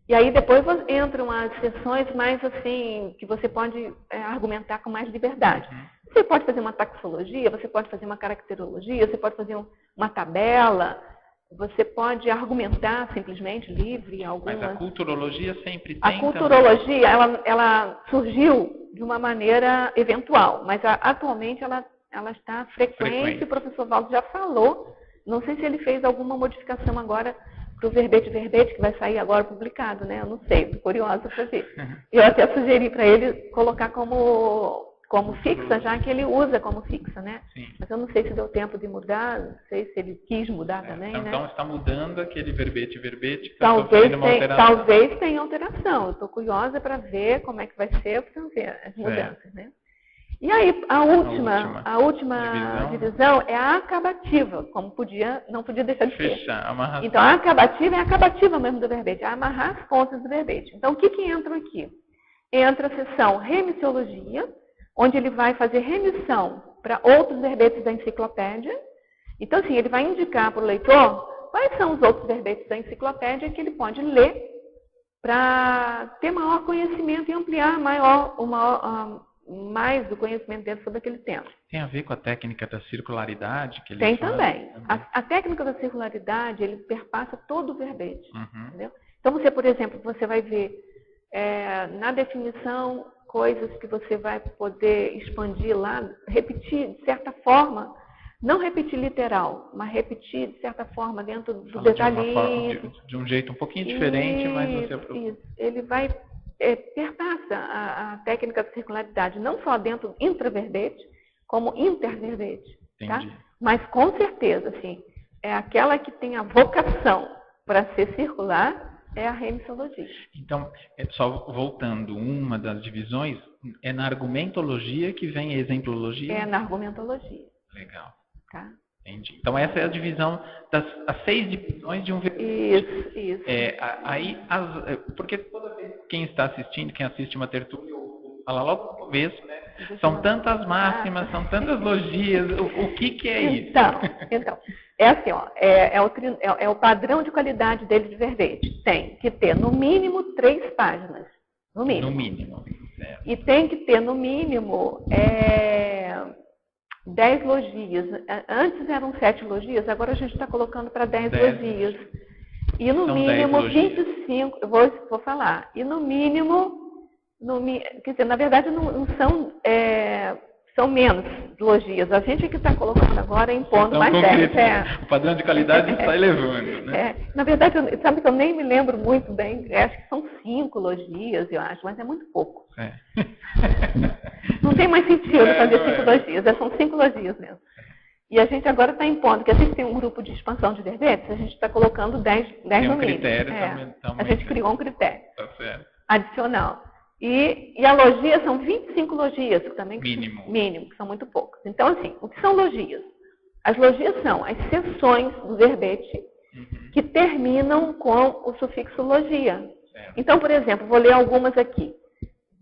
e aí depois entram as sessões mais assim, que você pode argumentar com mais liberdade. Você pode fazer uma taxologia, você pode fazer uma caracterologia, você pode fazer uma tabela, você pode argumentar simplesmente livre algumas... Mas a culturologia sempre tem... A culturologia, ela surgiu de uma maneira eventual, mas atualmente ela está frequente. O professor Valdo já falou, não sei se ele fez alguma modificação agora para o verbete que vai sair agora publicado, né? Eu não sei, estou curiosa para ver. Eu até sugeri para ele colocar como fixa, já que ele usa como fixa, né? Sim. Mas eu não sei se deu tempo de mudar, não sei se ele quis mudar também, então, né? Então está mudando aquele verbete que está sofrendo uma alteração. Talvez tenha alteração. Eu estou curiosa para ver como é que vai ser, para ver as mudanças, né? E aí, a última divisão é a acabativa, como não podia deixar de ser. Fechar, amarrar. Então, a acabativa é a acabativa mesmo do verbete, é amarrar as pontas do verbete. Então, o que entra aqui? Entra a seção remissiologia, onde ele vai fazer remissão para outros verbetes da enciclopédia. Então, assim, ele vai indicar para o leitor quais são os outros verbetes da enciclopédia que ele pode ler para ter maior conhecimento e ampliar mais do conhecimento dele sobre aquele tema. Tem a ver com a técnica da circularidade que ele Tem também. A técnica da circularidade, ele perpassa todo o verbete. Entendeu? Então, você, por exemplo, você vai ver na definição coisas que você vai poder expandir lá, repetir de certa forma, não repetir literal, mas repetir de certa forma dentro do detalhismo. De um jeito um pouquinho diferente, mas você... Isso. Ele vai perpassa a técnica da circularidade, não só dentro do intraverbete, como interverbete. Tá? Mas com certeza, assim, é aquela que tem a vocação para ser circular, é a remissologia. Então, só voltando, uma das divisões é na argumentologia que vem a exemplologia? É na argumentologia. Legal. Tá? Entendi. Então, essa é a divisão as 6 divisões de um verbete. Isso. Porque toda vez que quem está assistindo, quem assiste uma tertúlia, fala logo no começo, né? São tantas máximas, são tantas logias, o que é isso? Então, é assim, ó, é o padrão de qualidade dele de verbete. Tem que ter, no mínimo, 3 páginas. No mínimo. No mínimo. E tem que ter, no mínimo, 10 logias. Antes eram 7 logias, agora a gente está colocando para 10 logias. E no mínimo 25, eu vou falar. E no mínimo, quer dizer, na verdade não são, são menos logias. A gente que está colocando agora impondo mais 10. O padrão de qualidade está elevando, né? Na verdade, sabe que eu nem me lembro muito bem, acho que são 5 logias, eu acho, mas é muito pouco. Não tem mais sentido fazer 5 logias, são 5 logias mesmo. E a gente agora está impondo que a gente tem um grupo de expansão de verbetes, a gente está colocando 10 no mínimo. A gente criou um critério adicional. E a logia são 25 logias, que também mínimo, que são muito poucas. Então, assim, o que são logias? As logias são as seções do verbete que terminam com o sufixo logia. Então, por exemplo, vou ler algumas aqui.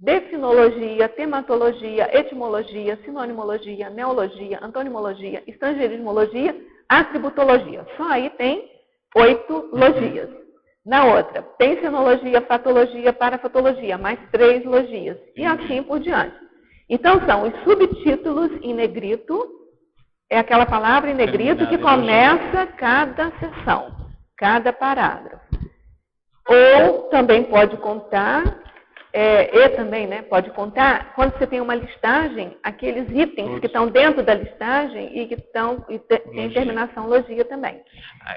Definologia, tematologia, etimologia, sinonimologia, neologia, antonimologia, estrangeirismologia, atributologia. Só aí tem 8 logias. Na outra, pensenologia, fatologia, parafatologia, mais 3 logias. E assim por diante. Então, são os subtítulos em negrito, é aquela palavra em negrito que começa cada seção, cada parágrafo. Ou também pode contar... pode contar, quando você tem uma listagem, aqueles itens que estão dentro da listagem e que tem terminação logia também.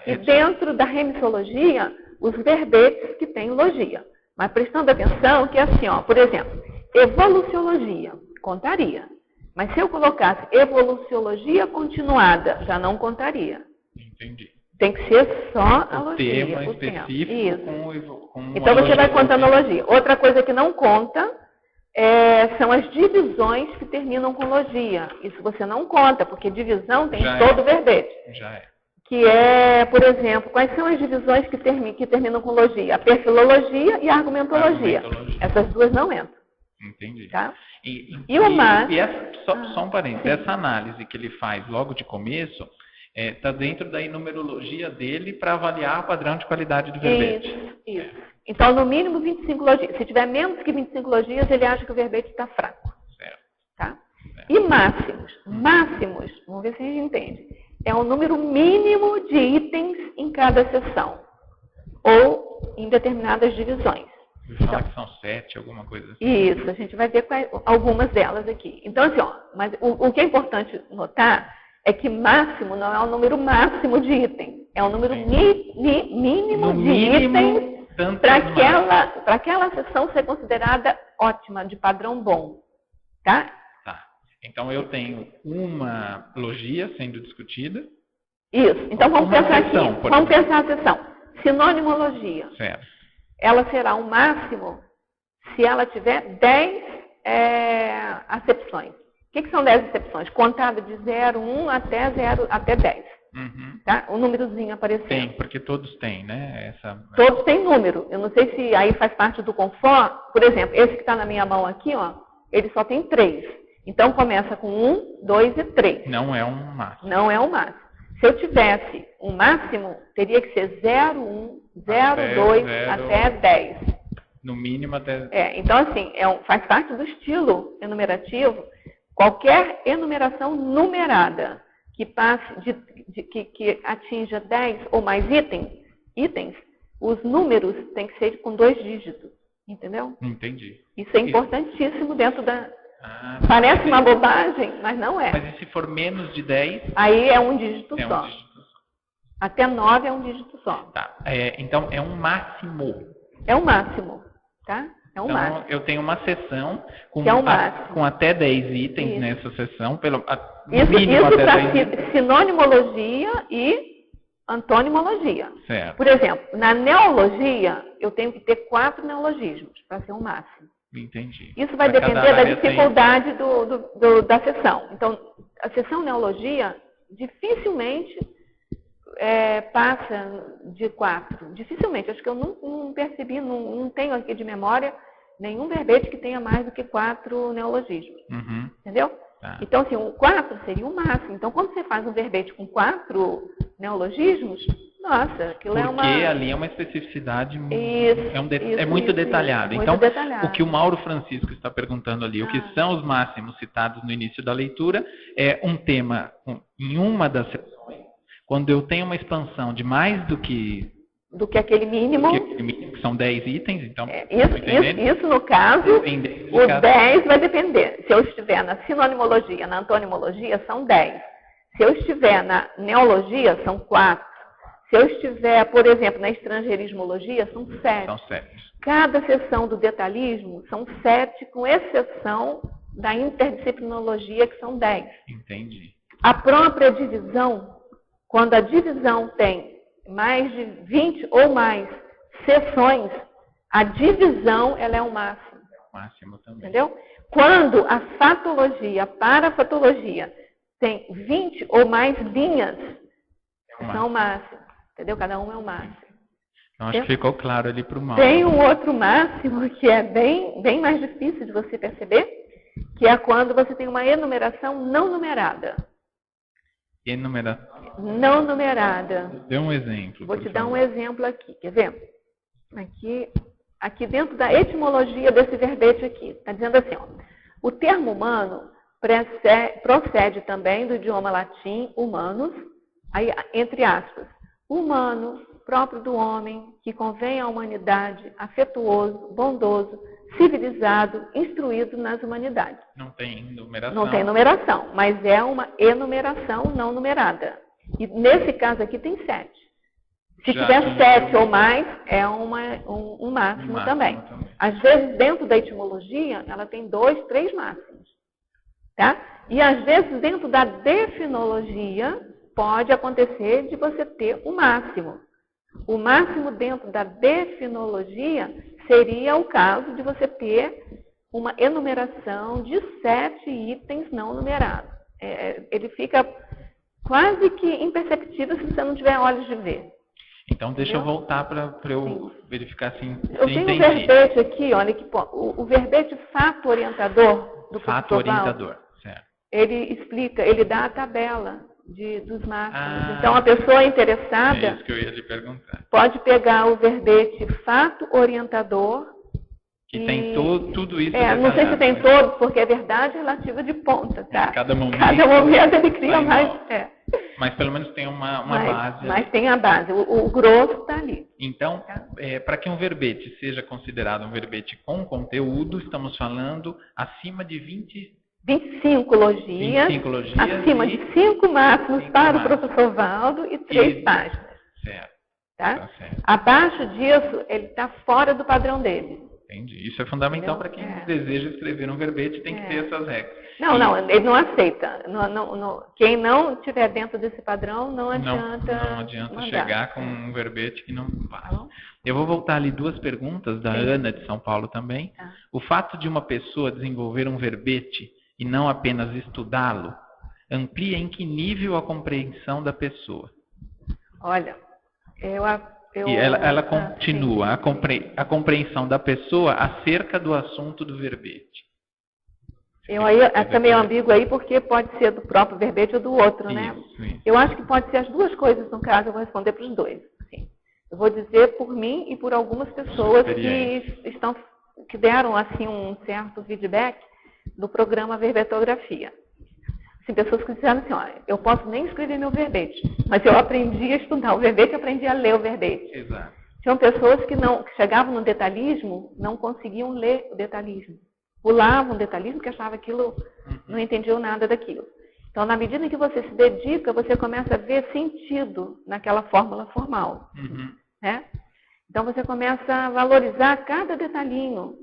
E dentro da remissologia, os verbetes que têm logia. Mas prestando atenção que é assim, ó, por exemplo, evoluciologia, contaria. Mas se eu colocasse evoluciologia continuada, já não contaria. Entendi. Tem que ser só a logia. Tema específico. Isso. Então você vai contando a logia. Outra coisa que não conta são as divisões que terminam com logia. Isso você não conta, porque divisão tem em todo o verbete. Já é. Que é, por exemplo, quais são as divisões que terminam com logia? A perfilologia e a argumentologia. Essas duas não entram. Entendi. Tá? E o mais... Só um parênteses. Essa análise que ele faz logo de começo... Está dentro da numerologia dele para avaliar o padrão de qualidade do verbete. Isso. Então, no mínimo 25 logias. Se tiver menos que 25 logias, ele acha que o verbete está fraco. Certo. Tá? E máximos. Máximos, vamos ver se a gente entende. É o número mínimo de itens em cada seção. Ou em determinadas divisões. Fala que são 7, alguma coisa assim. Isso, a gente vai ver algumas delas aqui. Então, assim, mas o que é importante notar é que máximo não é o número máximo de item, É um número mínimo de itens para aquela sessão ser considerada ótima, de padrão bom. Tá? Tá. Então eu tenho uma logia sendo discutida. Isso. Então vamos pensar aqui. Vamos pensar a sessão. Sinonimologia. Certo. Ela será um máximo se ela tiver 10 acepções. O que são 10 acepções? Contada de 0, 1 até 10. Uhum. Tá? O númerozinho aparecendo. Tem, porque todos têm, né? Todos têm número. Eu não sei se aí faz parte do confort. Por exemplo, esse que está na minha mão aqui, ó, ele só tem 3. Então começa com 1, 2 e 3. Não é um máximo. Não é um máximo. Se eu tivesse um máximo, teria que ser 0, 1, 0, 2 até 10. No mínimo até... Então assim, faz parte do estilo enumerativo. Qualquer enumeração numerada que passe que atinja 10 ou mais itens, os números têm que ser com 2 dígitos. Entendeu? Entendi. Isso é importantíssimo dentro da... Parece uma bobagem, mas não é. Mas e se for menos de 10? Aí é um dígito só. Um dígito só. Até 9 é um dígito só. Tá. Então é um máximo. É um máximo, tá? É um máximo. Eu tenho uma sessão com até 10 itens. Isso. Nessa sessão. Isso para sinonimologia e antonimologia. Certo. Por exemplo, na neologia, eu tenho que ter 4 neologismos para ser um máximo. Entendi. Isso vai depender da dificuldade da sessão. Então, a sessão neologia dificilmente passa de 4. Dificilmente. Acho que eu não percebi, não tenho aqui de memória nenhum verbete que tenha mais do que 4 neologismos. Uhum. Entendeu? Tá. Então, assim, o 4 seria o máximo. Então, quando você faz um verbete com 4 neologismos, nossa, aquilo é uma... Porque ali é uma especificidade isso, muito detalhado. Muito então, detalhado. O que o Mauro Francisco está perguntando ali, o que são os máximos citados no início da leitura, é um tema em uma das sessões, quando eu tenho uma expansão de mais do que aquele mínimo. Que são 10 itens, então... Isso, no caso, o 10 vai depender. Se eu estiver na sinonimologia, na antonimologia, são 10. Se eu estiver na neologia, são 4. Se eu estiver, por exemplo, na estrangeirismologia, são 7. São 7. Cada seção do detalhismo são 7, com exceção da interdisciplinologia, que são 10. Entendi. A própria divisão, quando a divisão tem mais de 20 ou mais seções, a divisão ela é o máximo. Máximo também. Entendeu? Quando a fatologia, a parafatologia, tem 20 ou mais linhas, são o máximo. Entendeu? Cada um é o máximo. Então, acho que ficou claro ali para o Mauro. Tem um outro máximo que é bem mais difícil de você perceber, que é quando você tem uma enumeração não numerada. Enumeração? Não numerada. Dê um exemplo. Vou te dar um exemplo aqui. Quer ver? Aqui dentro da etimologia desse verbete aqui, está dizendo assim, ó, o termo humano procede também do idioma latim humanus, aí, entre aspas, humano, próprio do homem, que convém à humanidade, afetuoso, bondoso, civilizado, instruído nas humanidades. Não tem numeração. Não tem numeração, mas é uma enumeração não numerada. E nesse caso aqui tem 7. Se tiver 7 ou mais, é um máximo também. Às vezes, dentro da etimologia, ela tem 2, 3 máximos. Tá? E às vezes, dentro da definologia, pode acontecer de você ter o máximo. O máximo dentro da definologia seria o caso de você ter uma enumeração de 7 itens não numerados. Ele fica quase que imperceptível se você não tiver olhos de ver. Então, deixa eu voltar para eu verificar assim. Eu tenho um verbete aqui, olha que o verbete fato orientador do fato orientador, certo. Ele explica, ele dá a tabela dos máximos. Então, a pessoa interessada é isso que eu ia lhe perguntar. Pode pegar o verbete fato orientador. Que tem tudo isso. Não sei se tem todos, porque é verdade relativa de ponta, tá? Cada momento ele cria mais. Mas pelo menos tem uma base. Mas tem a base, o grosso está ali. Então, para que um verbete seja considerado um verbete com conteúdo, estamos falando acima de 25 logias, acima de 5 máximos para o professor Valdo e 3 páginas. Certo. Tá? Abaixo disso, ele está fora do padrão dele. Entendi. Isso é fundamental para quem deseja escrever um verbete, tem que ter essas regras. Não, ele não aceita. Quem não estiver dentro desse padrão, não adianta. Não adianta chegar com um verbete que não passa. Eu vou voltar ali 2 perguntas da Ana de São Paulo também. O fato de uma pessoa desenvolver um verbete e não apenas estudá-lo, amplia em que nível a compreensão da pessoa? Olha, e ela continua a compreensão da pessoa acerca do assunto do verbete. É meio ambíguo aí, porque pode ser do próprio verbete ou do outro, né? Isso. Eu acho que pode ser as duas coisas, no caso, eu vou responder para os dois. Assim. Eu vou dizer por mim e por algumas pessoas que deram assim um certo feedback do programa Verbetografia. Assim, pessoas que disseram assim, olha, eu posso nem escrever meu verbete, mas eu aprendi a estudar o verbete e aprendi a ler o verbete. Exato. Tinham pessoas que chegavam no detalhismo, não conseguiam ler o detalhismo. Pulavam o detalhismo, que achavam aquilo, não entendiam nada daquilo. Então, na medida em que você se dedica, você começa a ver sentido naquela fórmula formal. Né? Então, você começa a valorizar cada detalhinho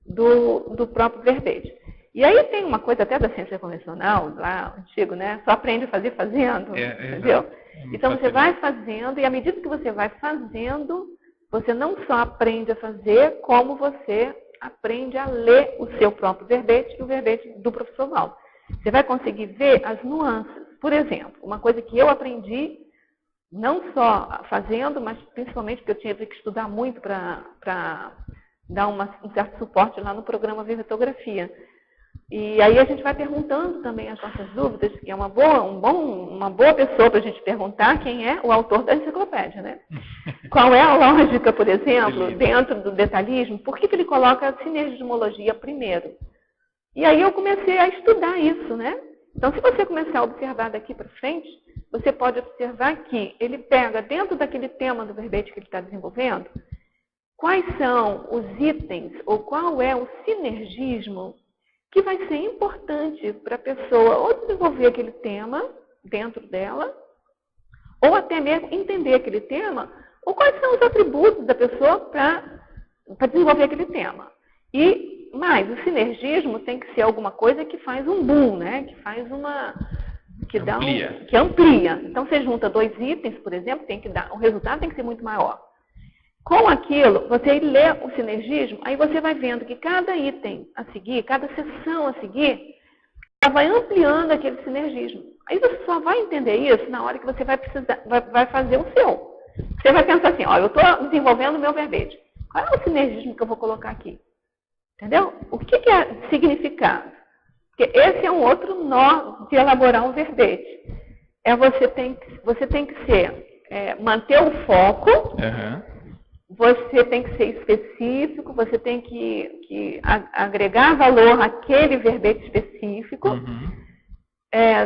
do próprio verbete. E aí tem uma coisa até da ciência convencional, lá, antigo, né? Só aprende a fazer fazendo, entendeu? Então, você vai fazendo, e à medida que você vai fazendo, você não só aprende a fazer, como você aprende a ler o seu próprio verbete e o verbete do professor Valdo. Você vai conseguir ver as nuances. Por exemplo, uma coisa que eu aprendi, não só fazendo, mas principalmente porque eu tive que estudar muito para dar um certo suporte lá no programa Verbetografia. E aí a gente vai perguntando também as nossas dúvidas, que é uma boa pessoa para a gente perguntar quem é o autor da enciclopédia, né? Qual é a lógica, por exemplo, dentro do detalhismo? Por que ele coloca a sinergismologia primeiro? E aí eu comecei a estudar isso, né? Então, se você começar a observar daqui para frente, você pode observar que ele pega dentro daquele tema do verbete que ele está desenvolvendo, quais são os itens ou qual é o sinergismo que vai ser importante para a pessoa ou desenvolver aquele tema dentro dela, ou até mesmo entender aquele tema, ou quais são os atributos da pessoa para desenvolver aquele tema. E mais, o sinergismo tem que ser alguma coisa que faz um boom, né? Que faz que amplia. Então, você junta 2 itens, por exemplo, o resultado tem que ser muito maior. Com aquilo, você lê o sinergismo, aí você vai vendo que cada item a seguir, cada seção a seguir, ela vai ampliando aquele sinergismo. Aí você só vai entender isso na hora que você vai fazer o seu. Você vai pensar assim, eu estou desenvolvendo o meu verbete. Qual é o sinergismo que eu vou colocar aqui? Entendeu? O que é significado? Porque esse é um outro nó de elaborar um verbete. Você tem que manter o foco. Você tem que ser específico, você tem que agregar valor àquele verbete específico.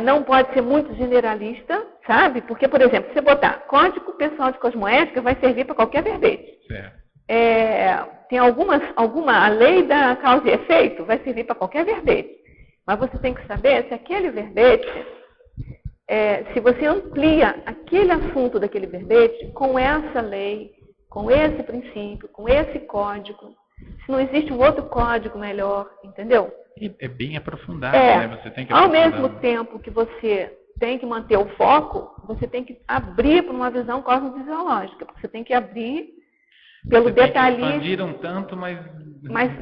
Não pode ser muito generalista, sabe? Porque, por exemplo, se você botar Código Pessoal de Cosmoética, vai servir para qualquer verbete. Tem a lei da causa e efeito, vai servir para qualquer verbete. Mas você tem que saber se aquele verbete, se você amplia aquele assunto daquele verbete com essa lei, com esse princípio, com esse código, se não existe um outro código melhor, entendeu? É bem aprofundado, né? Você tem que ao mesmo tempo que você tem que manter o foco, você tem que abrir para uma visão cosmofisiológica. Você tem que abrir pelo detalhismo. Expandir um tanto, mas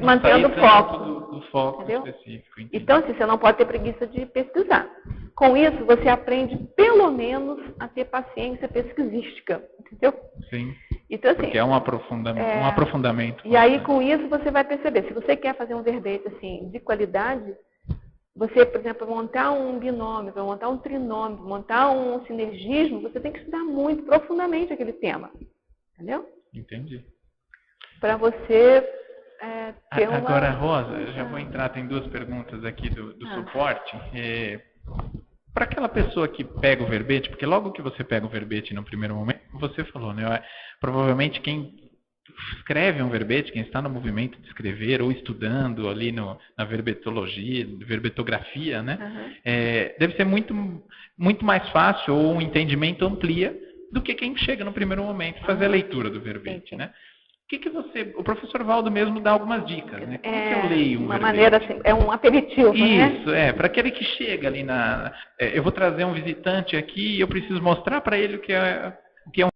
mantendo o foco. Do foco específico. Entendi. Então, assim, você não pode ter preguiça de pesquisar. Com isso, você aprende, pelo menos, a ter paciência pesquisística. Entendeu? Sim. Então, assim, porque é um aprofundamento. E aí, com isso, você vai perceber. Se você quer fazer um verbete assim, de qualidade, você, por exemplo, montar um binômio, montar um trinômio, montar um sinergismo, você tem que estudar muito, profundamente aquele tema. Entendeu? Entendi. Para você ter uma... Agora, Rosa, eu já vou entrar, tem 2 perguntas aqui do suporte. Para aquela pessoa que pega o verbete, porque logo que você pega o verbete no primeiro momento, você falou, né? Provavelmente quem escreve um verbete, quem está no movimento de escrever ou estudando ali na verbetologia, verbetografia, né? Deve ser muito, muito mais fácil, ou o entendimento amplia do que quem chega no primeiro momento fazer a leitura do verbete, né? O professor Valdo mesmo dá algumas dicas, né? Como que eu leio um verbete? Uma maneira assim, é um aperitivo, né? Isso, para aquele que chega ali eu vou trazer um visitante aqui e eu preciso mostrar para ele o que é um